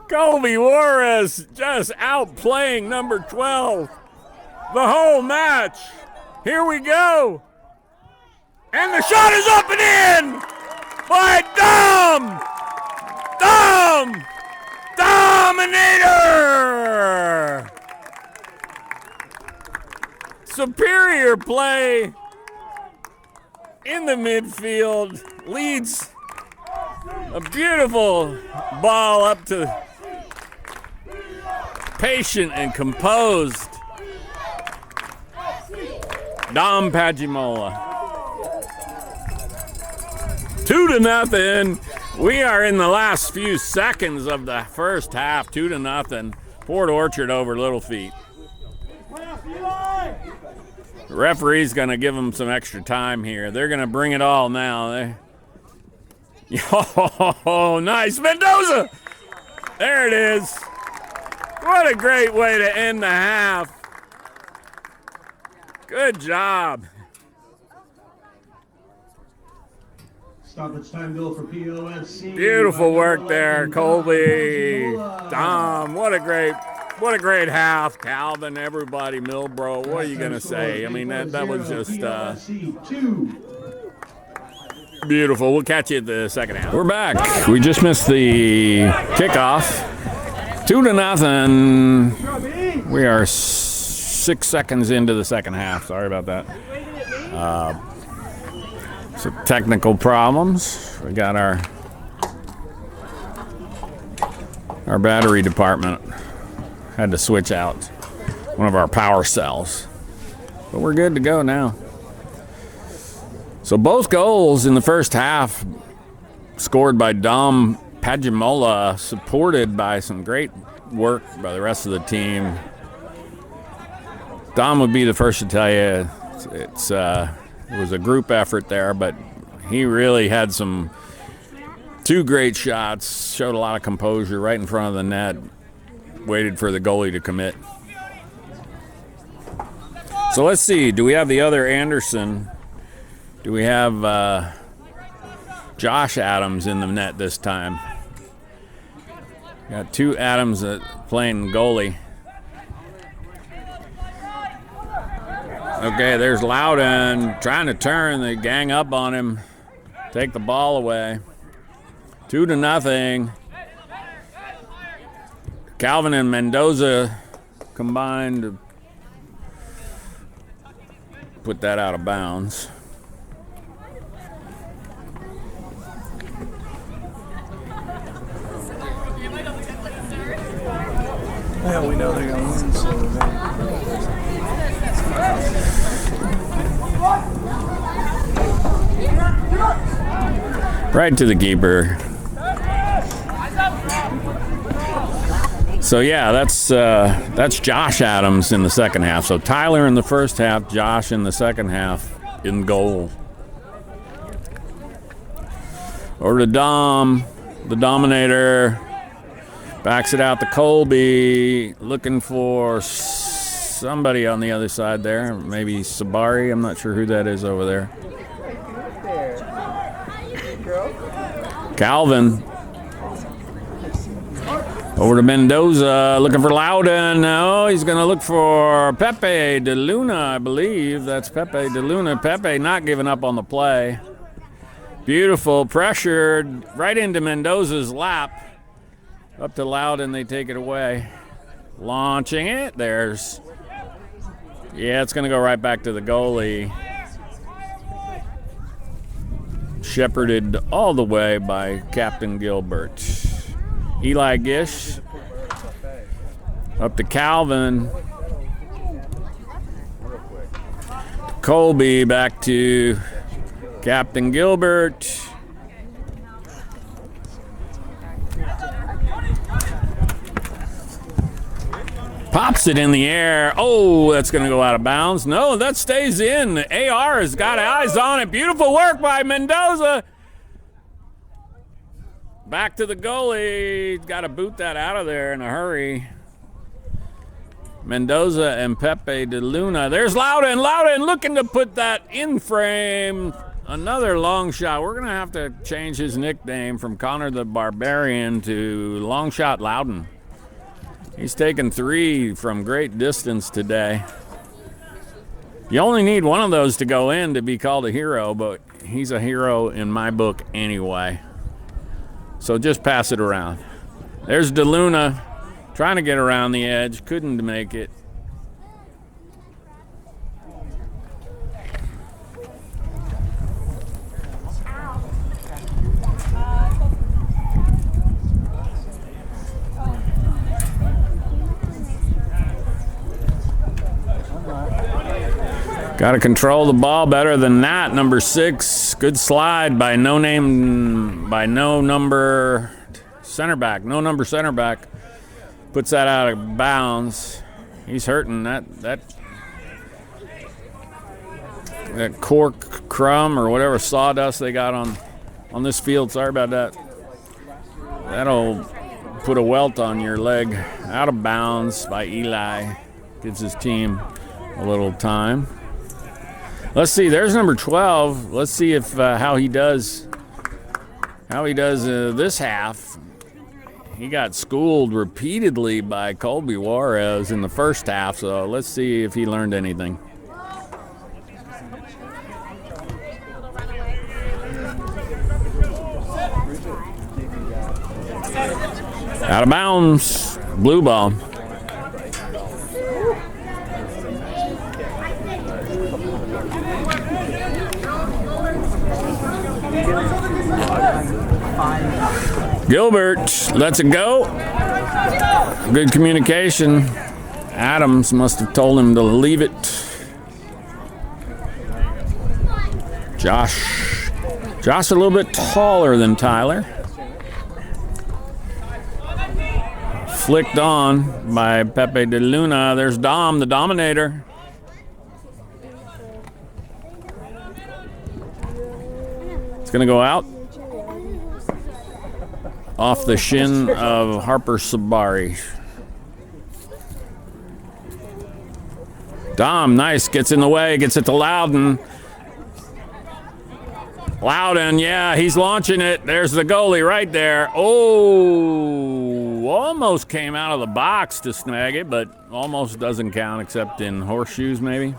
Colby Juarez just outplaying number 12 the whole match. Here we go. And the shot is up and in by Dom! Dominator! Superior play in the midfield. Leads a beautiful ball up to patient and composed Dom Pajimola. 2-0. We are in the last few seconds of the first half. 2-0. Port Orchard over Little Feet. The referee's going to give them some extra time here. They're going to bring it all now. Oh, nice. Mendoza! There it is. What a great way to end the half. Good job. Stoppage time goal for POFC. Beautiful work there, Colby. Dom, what a great half. Calvin, everybody, Milbro, what are you going to say? I mean, that was just beautiful. We'll catch you at the second half. We're back. We just missed the kickoff. 2-0. We are 6 seconds into the second half. Sorry about that. Some technical problems. We got our battery department had to switch out one of our power cells, but we're good to go now. So both goals in the first half scored by Dom Pajimola, supported by some great work by the rest of the team. Dom would be the first to tell you it was a group effort there, but he really had two great shots, showed a lot of composure right in front of the net, waited for the goalie to commit. So let's see, do we have the other Anderson? Do we have Josh Adams in the net this time? Got two Adams playing goalie. Okay, there's Loudon trying to turn. They gang up on him, take the ball away. 2-0. Calvin and Mendoza combined to put that out of bounds. Yeah, we know they're going to win, so right to the keeper. So yeah, that's Josh Adams in the second half. So Tyler in the first half, Josh in the second half in goal. Over to Dom, the Dominator. Backs it out to Colby, looking for somebody on the other side there. Maybe Sabari, I'm not sure who that is over there. Calvin. Over to Mendoza, looking for Loudon. Oh, he's going to look for Pepe de Luna, I believe. That's Pepe de Luna. Pepe not giving up on the play. Beautiful, pressured right into Mendoza's lap. Up to Loudon, they take it away. Launching it, it's going to go right back to the goalie. Shepherded all the way by Captain Gilbert. Eli Gish. Up to Calvin. Colby back to Captain Gilbert. Pops it in the air. Oh, that's going to go out of bounds. No, that stays in. The AR has got eyes on it. Beautiful work by Mendoza. Back to the goalie. Got to boot that out of there in a hurry. Mendoza and Pepe de Luna. There's Loudon. Loudon looking to put that in frame. Another long shot. We're going to have to change his nickname from Connor the Barbarian to Long Shot Loudon. He's taken 3 from great distance today. You only need one of those to go in to be called a hero, but he's a hero in my book anyway. So just pass it around. There's DeLuna trying to get around the edge, couldn't make it. Got to control the ball better than that. Number 6, good slide by no number center back. No number center back puts that out of bounds. He's hurting. That cork crumb or whatever sawdust they got on this field. Sorry about that. That'll put a welt on your leg. Out of bounds by Eli. Gives his team a little time. Let's see. There's number 12. Let's see if how he does. This half. He got schooled repeatedly by Colby Juarez in the first half. So let's see if he learned anything. Out of bounds. Blue ball. Gilbert lets it go. Good communication. Adams must have told him to leave it. Josh a little bit taller than Tyler. Flicked on by Pepe de Luna. There's Dom, the Dominator. It's going to go out. Off the shin of Harper Sabari. Dom, nice, gets in the way, gets it to Loudon. Loudon, yeah, he's launching it. There's the goalie right there. Oh, almost came out of the box to snag it, but almost doesn't count except in horseshoes maybe.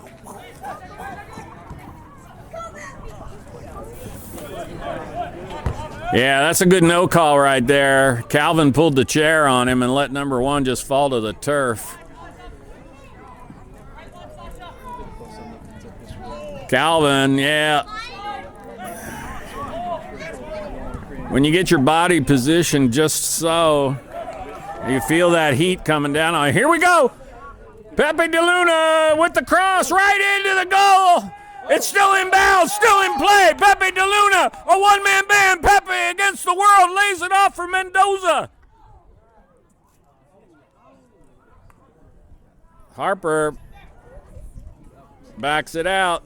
Yeah, that's a good no call right there. Calvin pulled the chair on him and let number 1 just fall to the turf. Calvin, yeah. When you get your body positioned just so, you feel that heat coming down on you. Here we go. Pepe de Luna with the cross right into the goal. It's still inbound, still in play. Pepe de Luna, a one-man band. Pepe against the world, lays it off for Mendoza. Harper backs it out.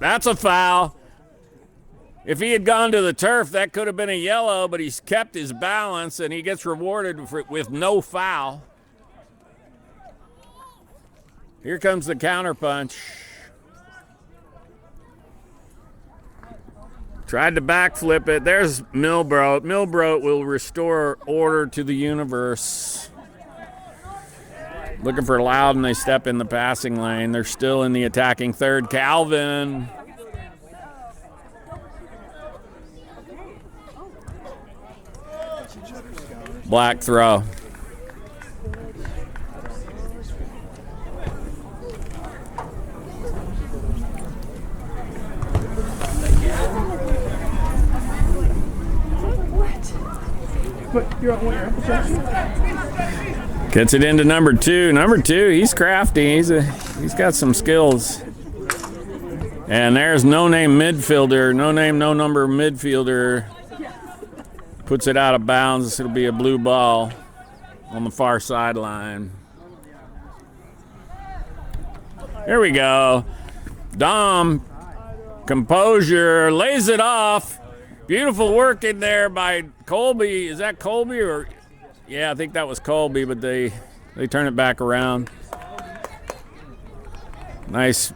That's a foul. If he had gone to the turf, that could have been a yellow, but he's kept his balance, and he gets rewarded with no foul. Here comes the counterpunch. Tried to backflip it. There's Milbroat. Milbroat will restore order to the universe. Looking for Loudon. They step in the passing lane. They're still in the attacking third. Calvin. Black throw. Gets it into number 2. Number 2, he's crafty. He's got some skills. And there's no-name midfielder, no-name, no-number midfielder. Puts it out of bounds. It'll be a blue ball on the far sideline. Here we go. Dom, composure, lays it off. Beautiful work in there by Colby. Is that Colby or? Yeah, I think that was Colby, but they turn it back around. Nice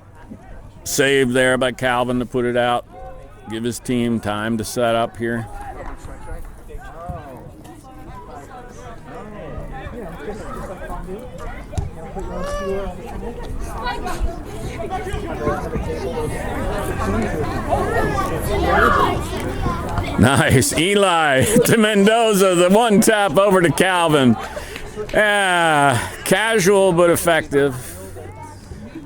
save there by Calvin to put it out. Give his team time to set up here. Nice. Eli to Mendoza. The one tap over to Calvin. Casual but effective.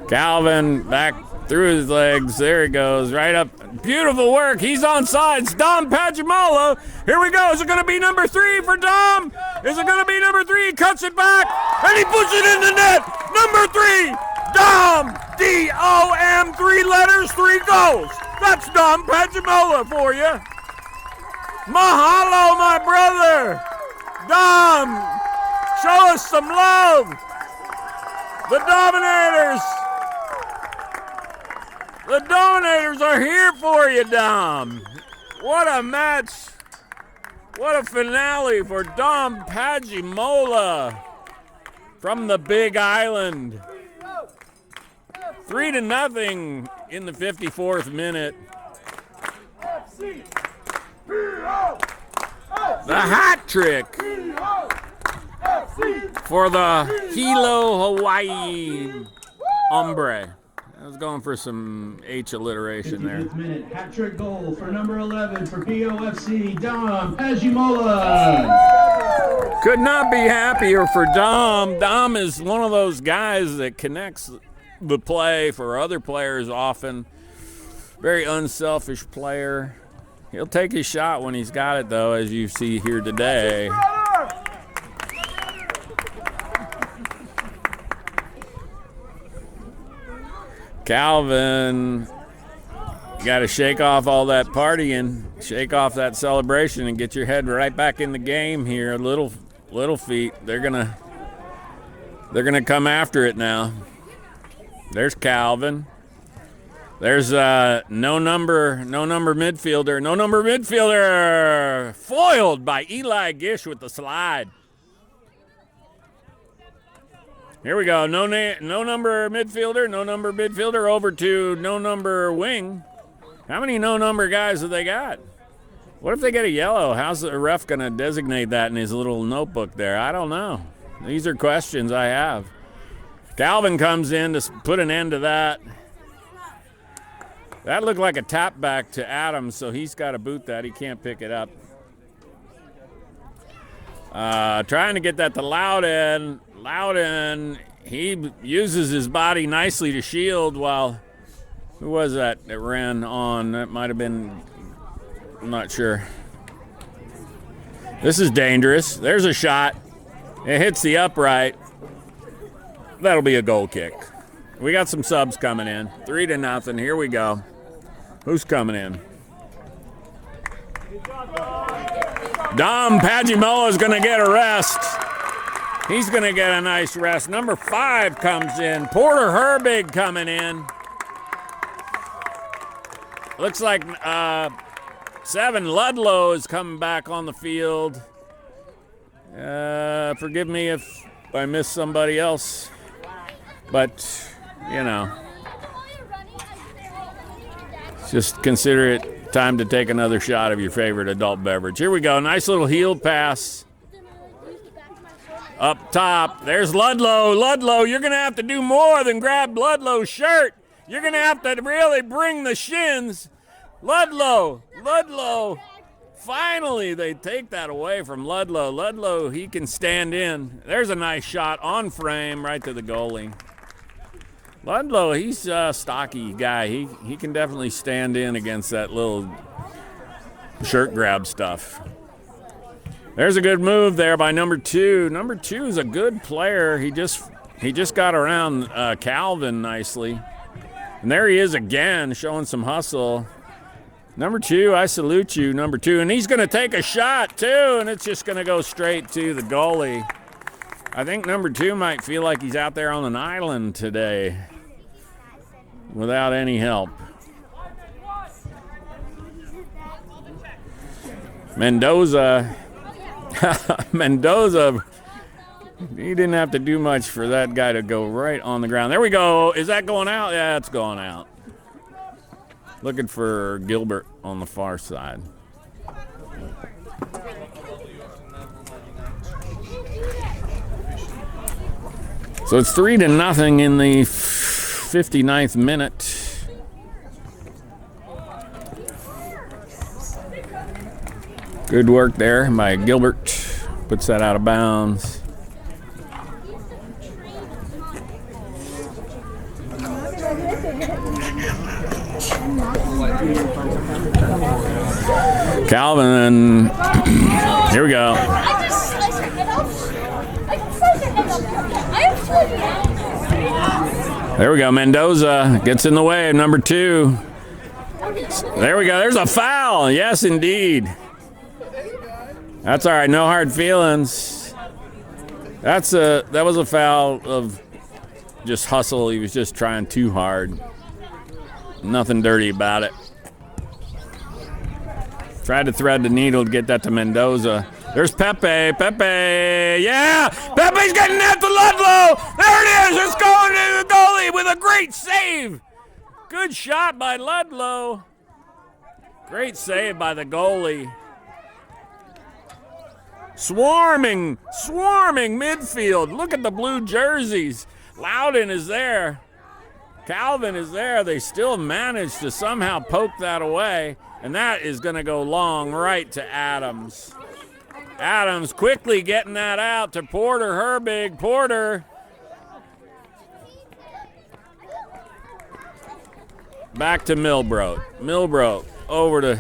Calvin back through his legs. There he goes. Right up. Beautiful work. He's on sides. Dom Pajimola. Here we go. Is it going to be number 3 for Dom? Is it going to be number 3? He cuts it back. And he puts it in the net. Number 3. Dom D-O-M, 3 letters, 3 goals. That's Dom Pajimola for you. Mahalo, my brother. Dom, show us some love. The Dominators are here for you, Dom. What a match. What a finale for Dom Pajimola from the Big Island. 3-0 in the 54th minute. The hat trick for the Hilo Hawaii hombre. I was going for some H alliteration there. 55th minute, hat trick goal for number 11 for POFC, Dom Pajimola. Could not be happier for Dom. Dom is one of those guys that connects the play for other players often. Very unselfish player. He'll take his shot when he's got it, though, as you see here today. Calvin, you got to shake off all that partying, shake off that celebration, and get your head right back in the game here. Little feet, they're gonna come after it now. There's Calvin. There's no number midfielder, foiled by Eli Gish with the slide. Here we go. No number midfielder over to no number wing. How many no number guys have they got? What if they get a yellow? How's the ref going to designate that in his little notebook there? I don't know. These are questions I have. Calvin comes in to put an end to that. That looked like a tap back to Adams, so he's got to boot that. He can't pick it up. Trying to get that to Loudon. Loudon, he uses his body nicely to shield while, who was that ran on? That might have been, I'm not sure. This is dangerous. There's a shot. It hits the upright. That'll be a goal kick. We got some subs coming in. 3-0. Here we go. Who's coming in? Dom Pajimola is going to get a rest. He's going to get a nice rest. Number 5 comes in. Porter Herbig coming in. Looks like 7 Ludlow is coming back on the field. Forgive me if I missed somebody else. But, you know, just consider it time to take another shot of your favorite adult beverage. Here we go. Nice little heel pass. Up top, there's Ludlow. Ludlow, you're going to have to do more than grab Ludlow's shirt. You're going to have to really bring the shins. Ludlow. Finally, they take that away from Ludlow. Ludlow, he can stand in. There's a nice shot on frame right to the goalie. Ludlow, he's a stocky guy. He can definitely stand in against that little shirt grab stuff. There's a good move there by number 2. Number 2 is a good player. He just got around Calvin nicely. And there he is again, showing some hustle. Number 2, I salute you, number 2. And he's going to take a shot, too, and it's just going to go straight to the goalie. I think number 2 might feel like he's out there on an island today without any help. Mendoza, he didn't have to do much for that guy to go right on the ground. There we go. Is that going out? Yeah, it's going out. Looking for Gilbert on the far side. So it's 3-0 in the 59th minute. Good work there by Gilbert. Puts that out of bounds. Calvin, here we go. I just sliced her head off. I can slice her head off. I am flipping out. There we go. Mendoza gets in the way of number 2. There we go. There's a foul. Yes, indeed. That's all right. No hard feelings. That was a foul of just hustle. He was just trying too hard. Nothing dirty about it. Tried to thread the needle to get that to Mendoza. There's Pepe. Pepe. Yeah. Pepe's getting that to Ludlow. There it is. It's going to the goalie with a great save. Good shot by Ludlow. Great save by the goalie. Swarming midfield. Look at the blue jerseys. Loudon is there. Calvin is there. They still managed to somehow poke that away. And that is going to go long right to Adams. Adams quickly getting that out to Porter Herbig. Porter. Back to Milbrook. Milbrook over to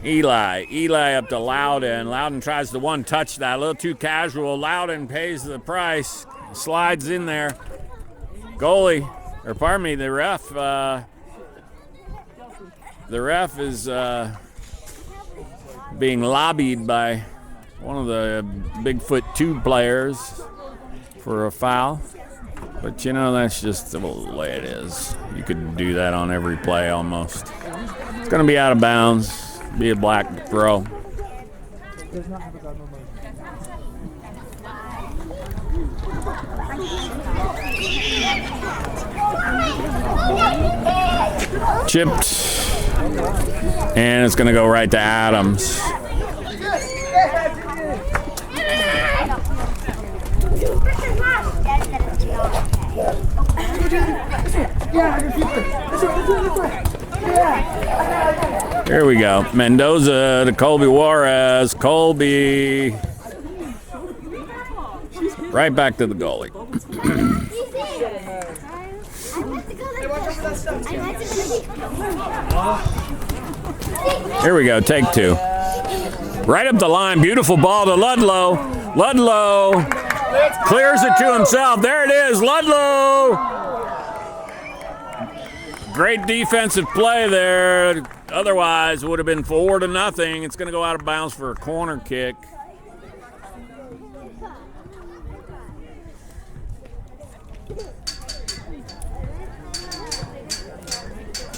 Eli. Eli up to Loudon. Loudon tries to one-touch that. A little too casual. Loudon pays the price. Slides in there. Goalie, or pardon me, the ref. The ref is being lobbied by one of the Bigfoot 2 players for a foul. But, you know, that's just the way it is. You could do that on every play almost. It's going to be out of bounds, be a black throw. Chipped. And it's going to go right to Adams. Here we go. Mendoza to Colby Juarez. Colby. Right back to the goalie. Here we go, take 2. Right up the line, beautiful ball to Ludlow. Ludlow clears it to himself. There it is, Ludlow. Great defensive play there. Otherwise, it would have been 4-0. It's going to go out of bounds for a corner kick.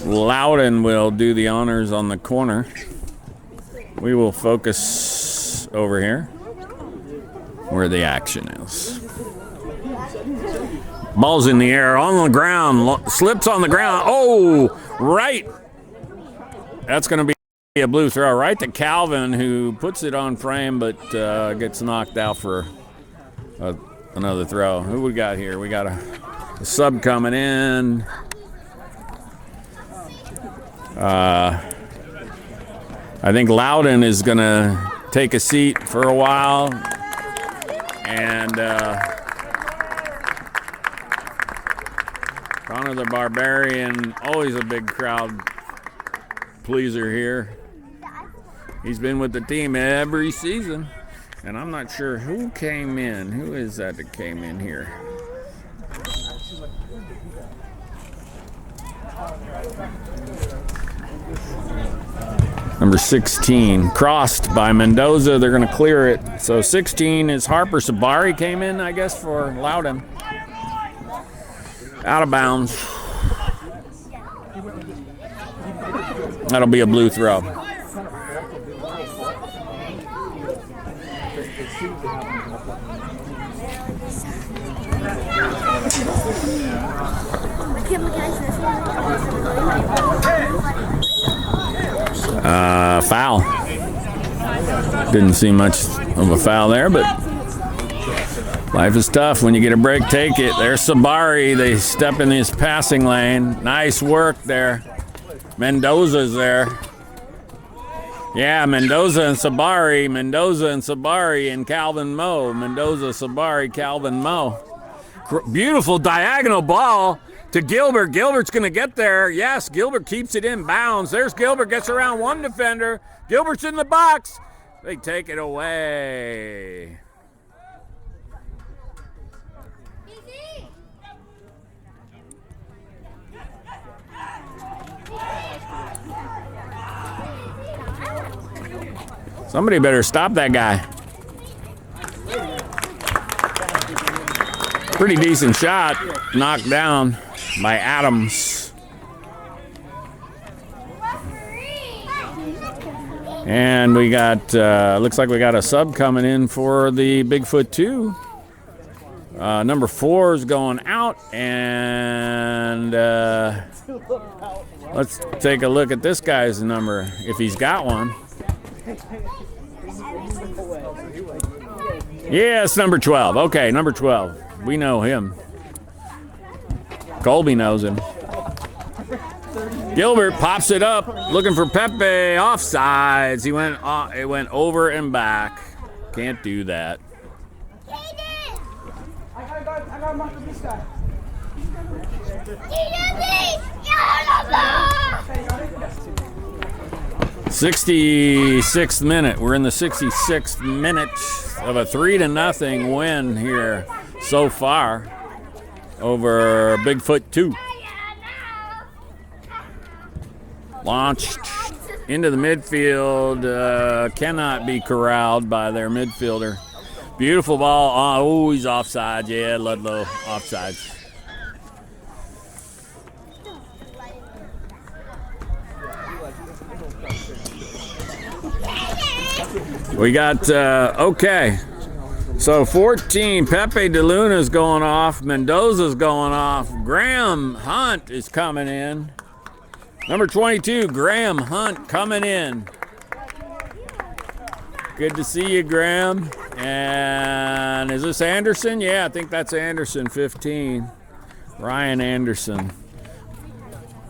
Loudon will do the honors on the corner. We will focus over here where the action is. Ball's in the air, on the ground, slips on the ground. Oh, right. That's going to be a blue throw right to Calvin, who puts it on frame but gets knocked out for another throw. Who we got here? We got a sub coming in. I think Loudon is going to take a seat for a while. And Connor the Barbarian, always a big crowd pleaser here. He's been with the team every season. And I'm not sure who came in. Who is that came in here? Number 16, crossed by Mendoza. They're going to clear it. So 16 is Harper Sabari came in, I guess, for Loudon. Out of bounds. That'll be a blue throw. Foul. Didn't see much of a foul there, but life is tough. When you get a break, take it. There's Sabari. They step in his passing lane. Nice work there. Mendoza's there. Yeah, Mendoza and Sabari. Mendoza and Sabari and Calvin Moe. Mendoza, Sabari, Calvin Moe. Beautiful diagonal ball to Gilbert. Gilbert's going to get there. Yes, Gilbert keeps it in bounds. There's Gilbert, gets around one defender. Gilbert's in the box. They take it away. Somebody better stop that guy. Pretty decent shot, knocked down by Adams. And we got, looks like we got a sub coming in for the Bigfoot 2. Number 4 is going out, and let's take a look at this guy's number, if he's got one. Yeah, it's number 12. Okay, number 12. We know him. Colby knows him. Gilbert pops it up, looking for Pepe. Offsides. It went over and back. Can't do that. I gotta mark this guy. 66th minute. We're in the 66th minute of a 3-0 win here so far over Bigfoot 2. Launched into the midfield. Cannot be corralled by their midfielder. Beautiful ball. Oh, he's offside. Yeah, Ludlow offsides. We got, okay. So 14, Pepe DeLuna's going off. Mendoza's going off. Graham Hunt is coming in. Number 22, Graham Hunt coming in. Good to see you, Graham. And is this Anderson? Yeah, I think that's Anderson, 15. Ryan Anderson.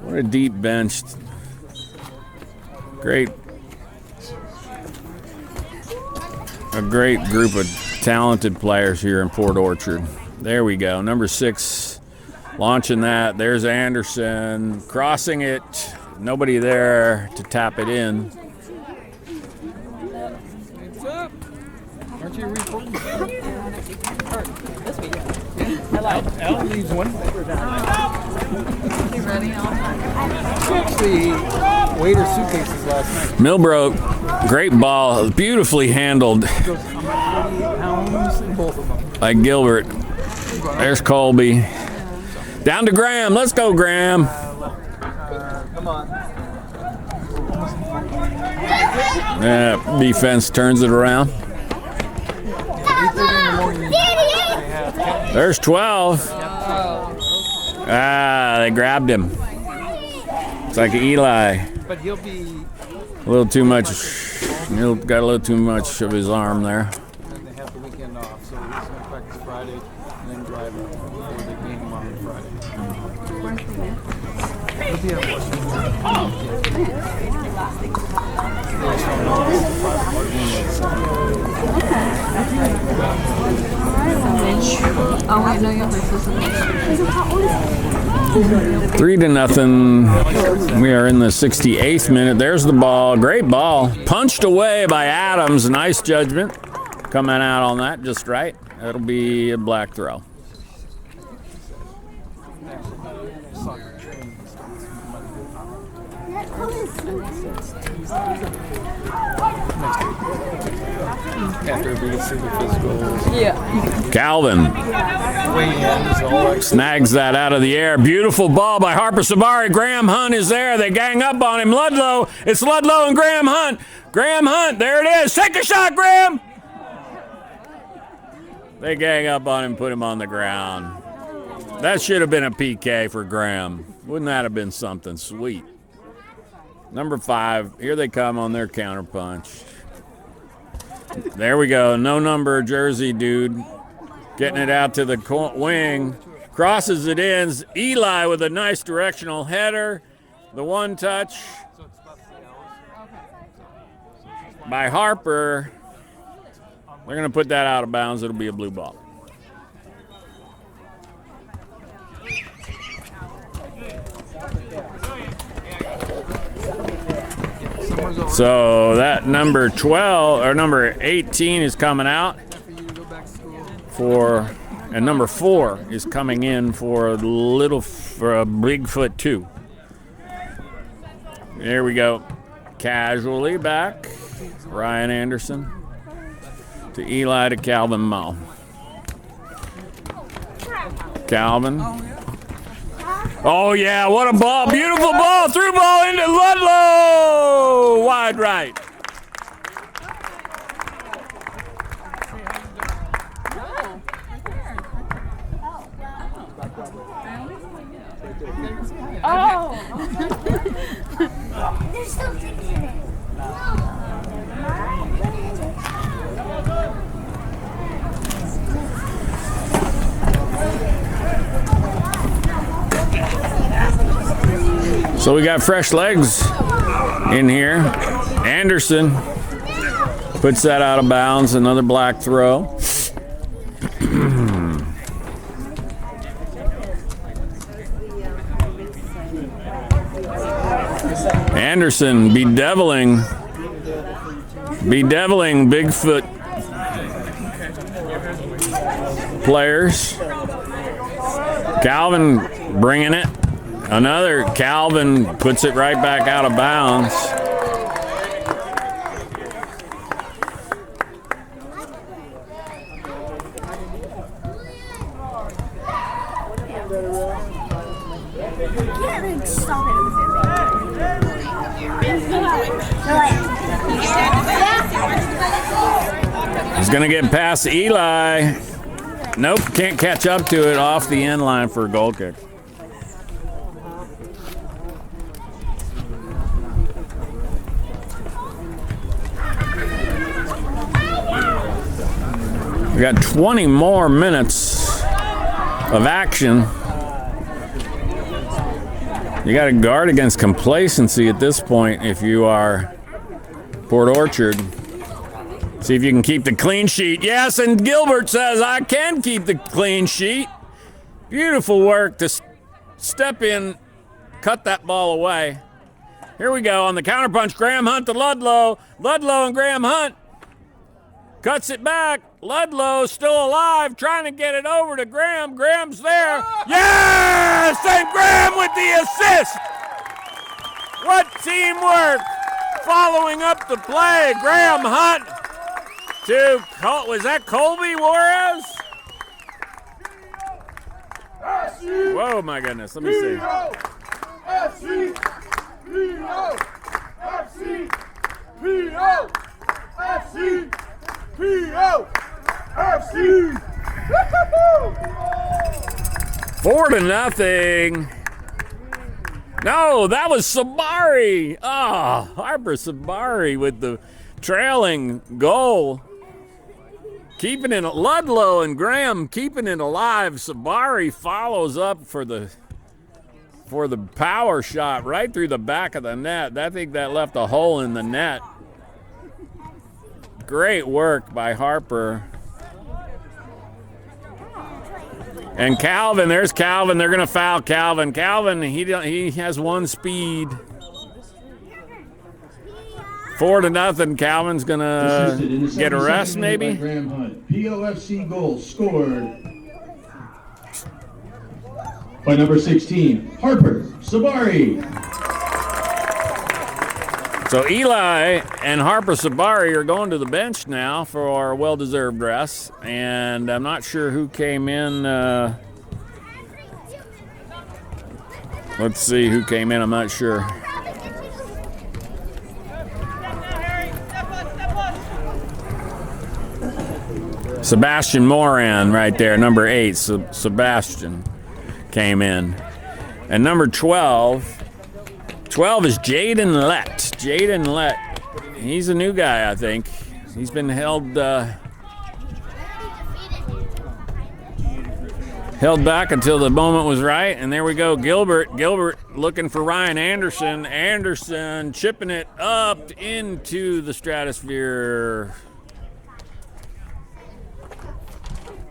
What a deep bench. A great group of talented players here in Port Orchard. There we go. Number 6 launching that. There's Anderson crossing it. Nobody there to tap it in. Aren't you recording? Alan leaves one. You ready? Actually, waiter suitcases last night. Milbrook, great ball, beautifully handled Pounds in both of them. by Gilbert. There's Colby. Down to Graham. Let's go, Graham. Come on. Yeah, defense turns it around. 8:30 in the morning. There's 12. They grabbed him. It's like Eli. But he'll be. A little too much. He got a little too much of his arm there. They have the weekend off, so he's going to practice Friday and then drive up before the game on Friday. He'll be at Oh, wait, no, your place isn't. 3-0. We are in the 68th minute. There's the ball. Great ball. Punched away by Adams. Nice judgment. Coming out on that just right. That'll be a black throw. after we get through the physicals. Yeah. Calvin snags that out of the air. Beautiful ball by Harper Sabari. Graham Hunt is there. They gang up on him. Ludlow. It's Ludlow and Graham Hunt. Graham Hunt. There it is. Take a shot, Graham. They gang up on him, put him on the ground. That should have been a PK for Graham. Wouldn't that have been something sweet? Number 5, here they come on their counterpunch. There we go. No number jersey dude. Getting it out to the wing. Crosses it in. Eli with a nice directional header. The one touch by Harper. They're going to put that out of bounds. It'll be a blue ball. So that number 12 or number 18 is coming out for, and number 4 is coming in for a Bigfoot 2. There we go. Casually back. Ryan Anderson. To Eli to Calvin Mull. Calvin. Oh, yeah, what a ball. Beautiful ball. Through ball into Ludlow. Wide right. There's still things in it. So we got fresh legs in here. Anderson puts that out of bounds. Another black throw. Anderson bedeviling Bigfoot players. Calvin bringing it. Another Calvin puts it right back out of bounds. He's going to get past Eli. Nope, can't catch up to it off the end line for a goal kick. We got 20 more minutes of action. You got to guard against complacency at this point if you are Port Orchard. See if you can keep the clean sheet. Yes, and Gilbert says, I can keep the clean sheet. Beautiful work to step in, cut that ball away. Here we go on the counterpunch. Graham Hunt to Ludlow. Ludlow and Graham Hunt. Cuts it back. Ludlow still alive, trying to get it over to Graham. Graham's there. Yes! And Graham with the assist. What teamwork. Following up the play. Graham Hunt to, was that Colby Juarez? Whoa, my goodness. Let me see. P-O-F-C! 4-0. No, that was Sabari. Ah, Harper Sabari with the trailing goal. Keeping it, Ludlow and Graham keeping it alive. Sabari follows up for the power shot right through the back of the net. I think that left a hole in the net. Great work by Harper. And Calvin, there's Calvin. They're going to foul Calvin. Calvin, he has one speed. 4-0. Calvin's going to get a rest, maybe? Graham Hunt. POFC goal scored by number 16, Harper Sabari. So Eli and Harper Sabari are going to the bench now for a well-deserved rest, and I'm not sure who came in. Let's see who came in. I'm not sure. Sebastian Moran right there, number 8. Sebastian came in. And number 12 is Jaden Lett. Jaden Lett, he's a new guy, I think. He's been held back until the moment was right. And there we go, Gilbert looking for Ryan Anderson. Anderson chipping it up into the stratosphere.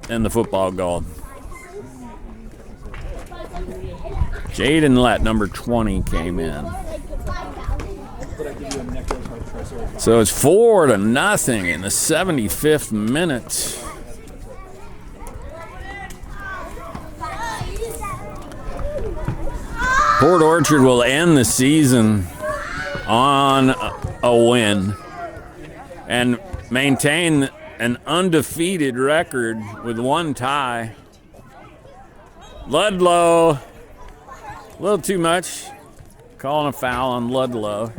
And the football goal. Jaden Lett, number 20, came in. So it's 4-0 in the 75th minute. Port Orchard will end the season on a win. and maintain an undefeated record with 1 tie. Ludlow, a little too much, calling a foul on Ludlow.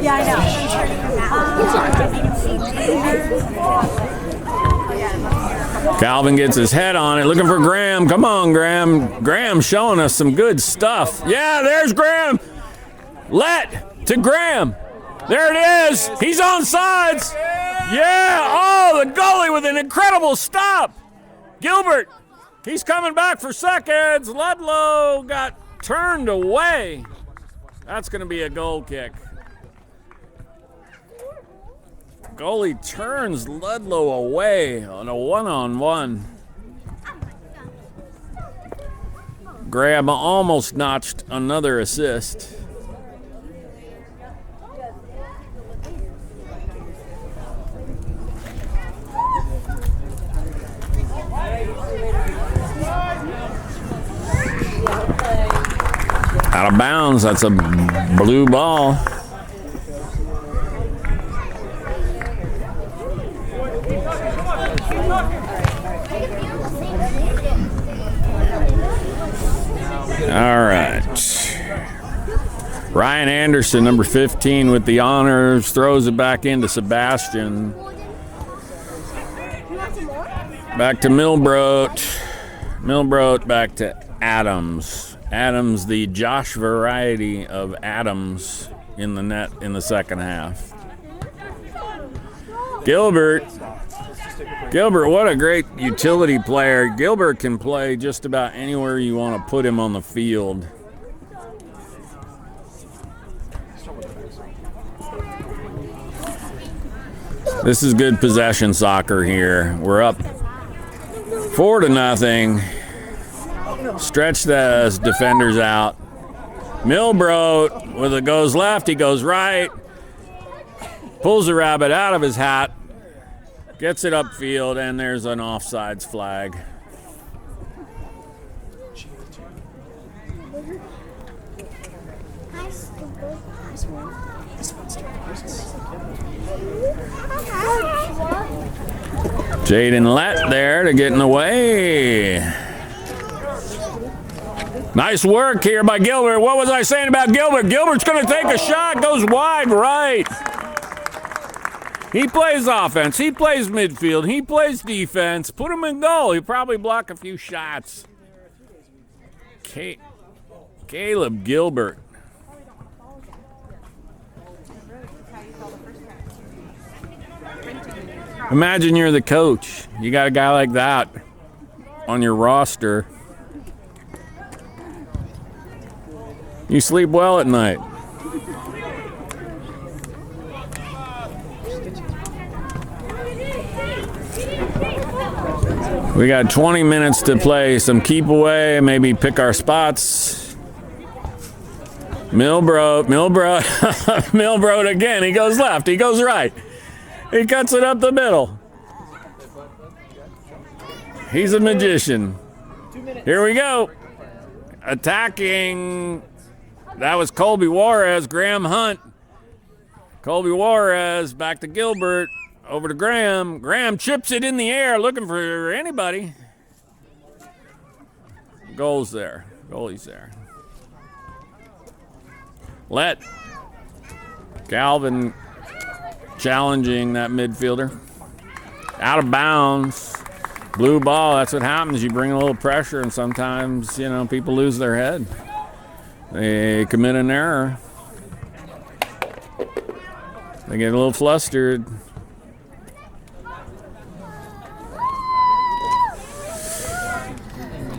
Yeah, I know. Calvin gets his head on it, looking for Graham. Come on, Graham. Graham showing us some good stuff. Yeah, there's Graham. Let to Graham. There it is. He's on sides. Yeah. Oh, the goalie with an incredible stop. Gilbert. He's coming back for seconds. Ludlow got turned away. That's going to be a goal kick. Goalie turns Ludlow away on a one-on-one. Graham almost notched another assist. Out of bounds, that's a blue ball. All right. Ryan Anderson, number 15, with the honors, throws it back into Sebastian. Back to Milbroat. Milbroat back to Adams. Adams, the Josh variety of Adams in the net in the second half. Gilbert, what a great utility player. Gilbert can play just about anywhere you want to put him on the field. This is good possession soccer here. We're up 4-0. Stretch the defenders out. Milbroat with a goes left, he goes right. Pulls the rabbit out of his hat. Gets it upfield, and there's an offsides flag. Jaden Lett there to get in the way. Nice work here by Gilbert. What was I saying about Gilbert? Gilbert's going to take a shot, goes wide right. He plays offense. He plays midfield. He plays defense. Put him in goal. He'll probably block a few shots. Caleb Gilbert. Imagine you're the coach. You got a guy like that on your roster. You sleep well at night. We got 20 minutes to play some keep away, maybe pick our spots. Milbroat again. He goes left, he goes right. He cuts it up the middle. He's a magician. Here we go. Attacking. That was Colby Juarez, Graham Hunt. Colby Juarez back to Gilbert. Over to Graham. Graham chips it in the air, looking for anybody. Goal's there. Goalie's there. Let Calvin challenging that midfielder. Out of bounds. Blue ball, that's what happens. You bring a little pressure, and sometimes, people lose their head. They commit an error. They get a little flustered.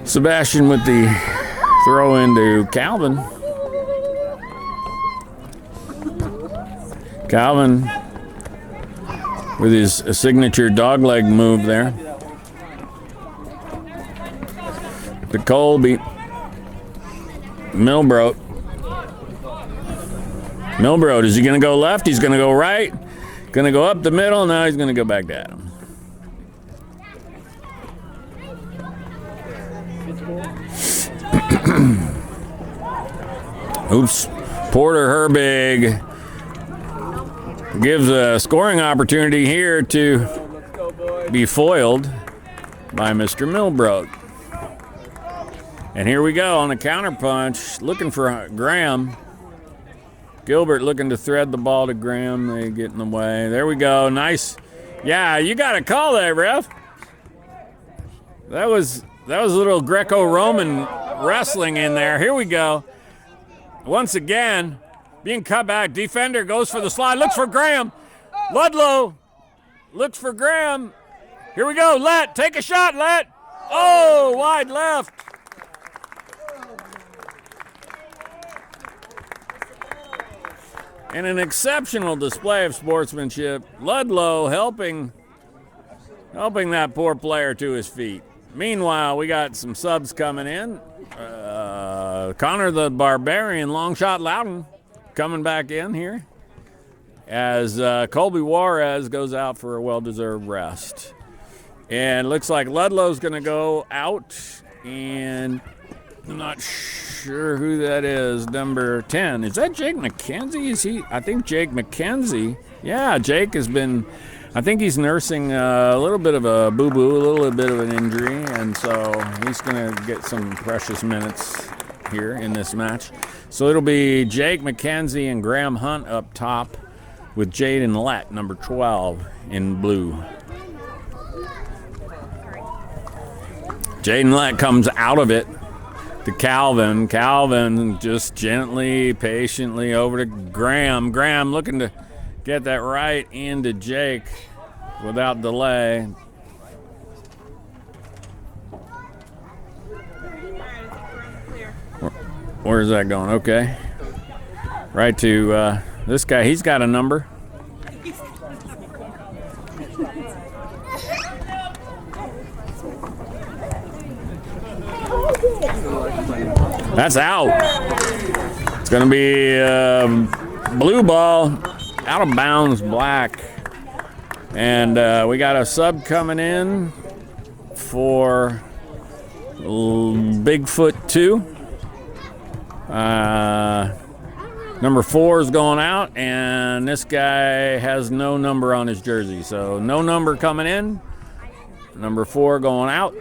Sebastian with the throw into Calvin. Calvin with his signature dogleg move there. To Colby. Milbrodt. Milbrodt, is he going to go left? He's going to go right. Going to go up the middle. Now he's going to go back to Adam. Oops. Porter Herbig gives a scoring opportunity here to be foiled by Mr. Milbrodt. And here we go on a counterpunch, looking for Graham. Gilbert looking to thread the ball to Graham. They get in the way. There we go. Nice. Yeah, you got to call that, ref. That was a little Greco-Roman wrestling in there. Here we go. Once again, being cut back. Defender goes for the slide. Looks for Graham. Ludlow looks for Graham. Here we go. Let. Take a shot, Let. Oh, wide left. And an exceptional display of sportsmanship. Ludlow helping that poor player to his feet. Meanwhile, we got some subs coming in. Connor the Barbarian, Longshot Loudon, coming back in here as Colby Juarez goes out for a well-deserved rest. And looks like Ludlow's going to go out, and I'm not sure who that is. Number 10. Is that Jake McKenzie? Is he? I think Jake McKenzie. Yeah, Jake has been, I think he's nursing a little bit of a boo-boo, a little bit of an injury, and so he's going to get some precious minutes here in this match. So it'll be Jake McKenzie and Graham Hunt up top with Jaden Lett, number 12, in blue. Jaden Lett comes out of it to Calvin. Calvin just gently, patiently over to Graham. Graham looking to get that right into Jake without delay. Where's that going? Okay. Right to this guy. He's got a number. That's out. It's going to be blue ball, out of bounds, black. And we got a sub coming in for Bigfoot 2. Number 4 is going out, and this guy has no number on his jersey. So no number coming in. Number 4 going out.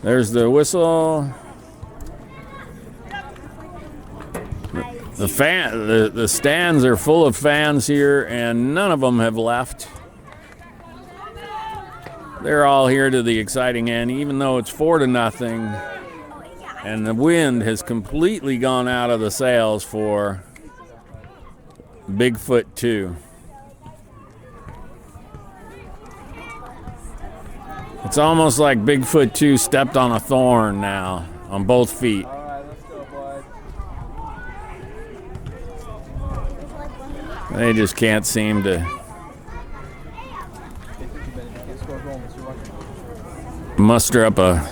There's the whistle. The stands are full of fans here, and none of them have left. They're all here to the exciting end, even though it's 4-0, and the wind has completely gone out of the sails for Bigfoot 2. It's almost like Bigfoot 2 stepped on a thorn now on both feet. All right, let's go, boys. They just can't seem to muster up a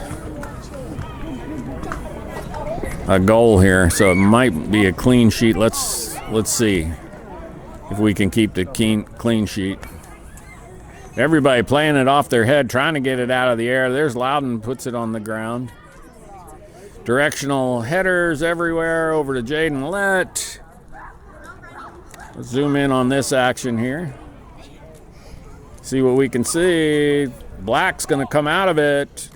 goal here, so it might be a clean sheet. Let's see if we can keep the clean sheet. Everybody playing it off their head, trying to get it out of the air. There's Loudon, puts it on the ground. Directional headers everywhere over to Jaden Lett. Let's zoom in on this action here. See what we can see. Black's going to come out of it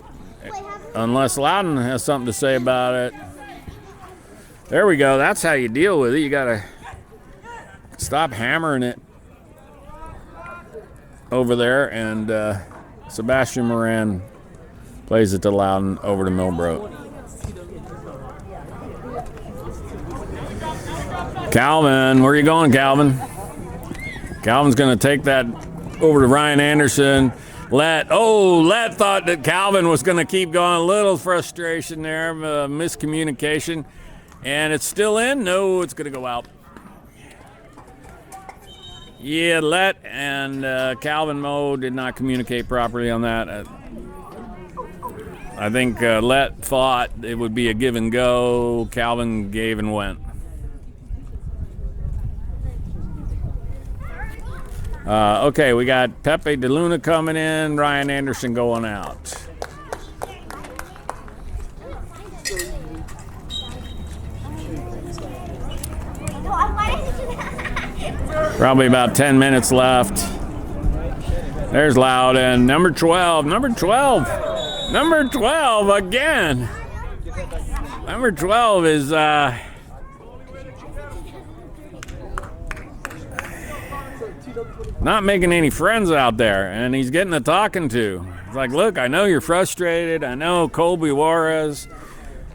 unless Loudon has something to say about it. There we go. That's how you deal with it. You got to stop hammering it over there, and Sebastian Moran plays it to Loudon over to Milbrodt. Calvin, where are you going, Calvin? Calvin's going to take that over to Ryan Anderson. Lett thought that Calvin was going to keep going. A little frustration there, miscommunication. And it's still in? No, it's going to go out. Yeah, Lett and Calvin Moe did not communicate properly on that. I think Let thought it would be a give and go. Calvin gave and went. Okay, we got Pepe DeLuna coming in, Ryan Anderson going out. Probably about 10 minutes left. There's Loudon, number 12 again. Number 12 is not making any friends out there, and he's getting a talking to. It's like, look, I know you're frustrated. I know Colby Juarez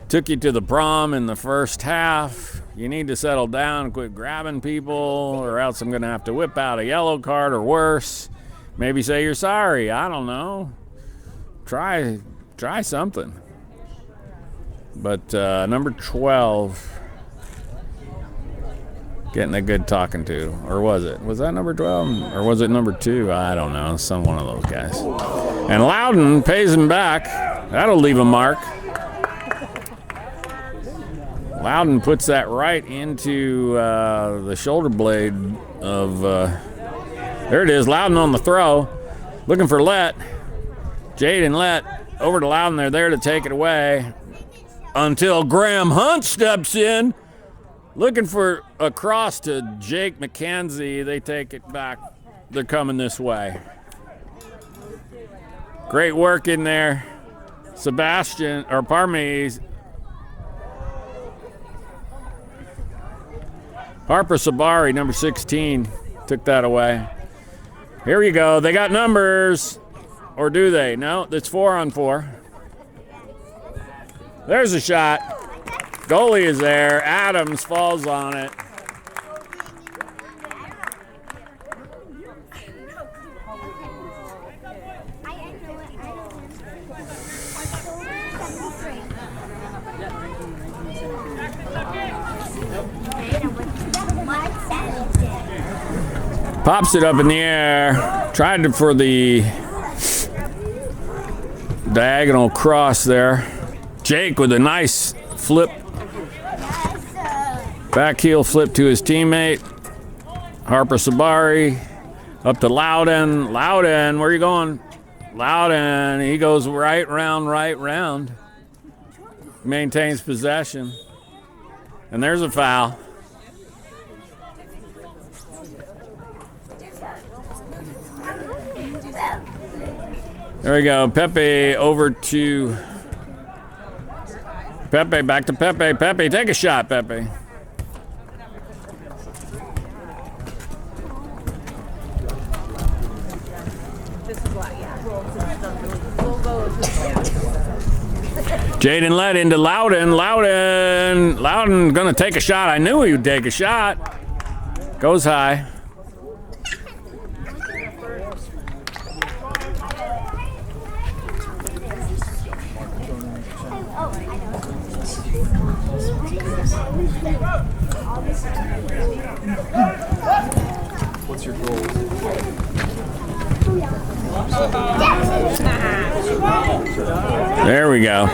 took you to the prom in the first half. You need to settle down and quit grabbing people, or else I'm going to have to whip out a yellow card or worse. Maybe say you're sorry. I don't know. Try something. But number 12 getting a good talking to. Or was it? Was that number 12? Or was it number 2? I don't know. Some one of those guys. And Loudon pays him back. That'll leave a mark. Loudon puts that right into the shoulder blade of... there it is. Loudon on the throw. Looking for Let. Jaden Let over to Loudon. They're there to take it away. Until Graham Hunt steps in. Looking for a cross to Jake McKenzie. They take it back. They're coming this way. Great work in there. Harper Sabari, number 16, took that away. Here we go. They got numbers. Or do they? No, it's 4-on-4. There's a shot. Goalie is there. Adams falls on it. Pops it up in the air. Tried for the diagonal cross there. Jake with a nice flip. Back heel flip to his teammate. Harper Sabari. Up to Loudon. Loudon, where are you going? Loudon, he goes right round. Maintains possession. And there's a foul. There we go. Pepe over to Pepe. Back to Pepe. Pepe, take a shot, Pepe. Jaden Let into Loudon. Loudon gonna take a shot. I knew he would take a shot. Goes high. What's your goal? There we go.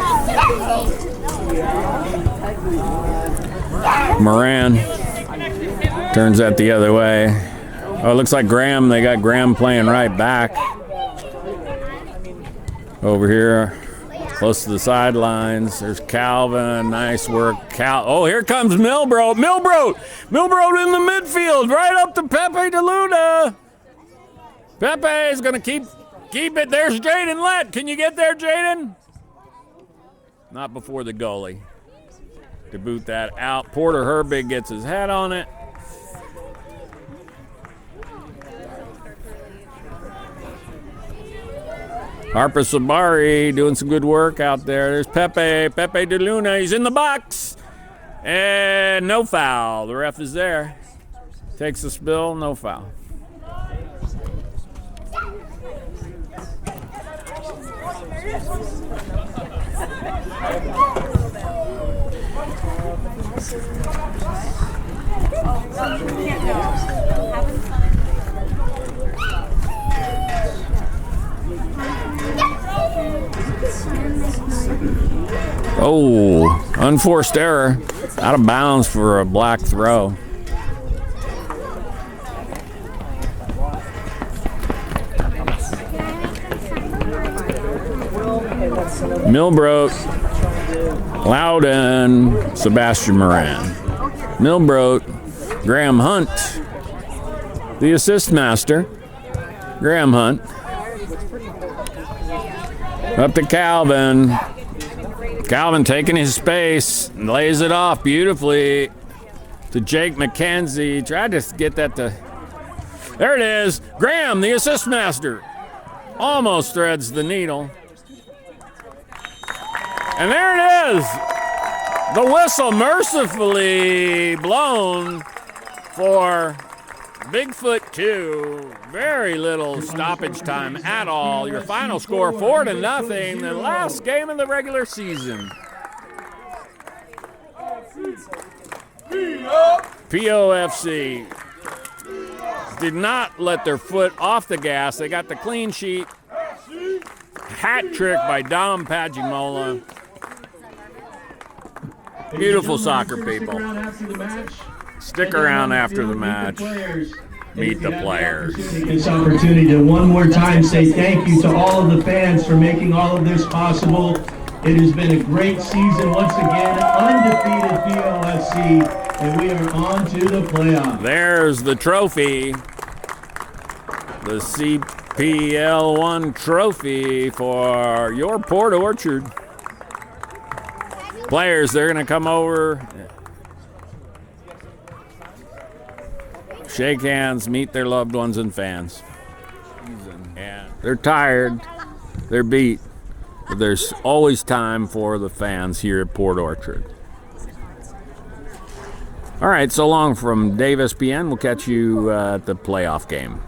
Moran turns that the other way. Oh, it looks like Graham. They got Graham playing right back. Over here, close to the sidelines. There's Calvin. Nice work. Oh, here comes Milbrodt. Milbrodt in the midfield, right up to Pepe DeLuna. Pepe is going to keep it. There's Jaden Let. Can you get there, Jaden? Not before the goalie. To boot that out. Porter Herbig gets his head on it. Harper Sabari doing some good work out there. There's Pepe DeLuna. He's in the box. And no foul. The ref is there. Takes the spill, no foul. Oh, unforced error. Out of bounds for a black throw. Milbrook, Loudon, Sebastian Moran. Milbrook, Graham Hunt, the assist master. Graham Hunt. Up to Calvin. Calvin taking his space, and lays it off beautifully to Jake McKenzie. Tried to get that to... There it is. Graham, the assist master. Almost threads the needle. And there it is. The whistle mercifully blown for Bigfoot 2. Very little stoppage time at all. Your final score 4-0. The last game of the regular season. POFC did not let their foot off the gas. They got the clean sheet. Hat trick by Dom Pajimola. Beautiful soccer people. Stick around after the match. Meet the players. Take this opportunity to one more time say thank you to all of the fans for making all of this possible. It has been a great season once again. Undefeated POFC, and we are on to the playoffs. There's the trophy. The CPL1 trophy for your Port Orchard. Players, they're going to come over, shake hands, meet their loved ones and fans. And they're tired, they're beat, but there's always time for the fans here at Port Orchard. All right, so long from DAVEspn. We'll catch you at the playoff game.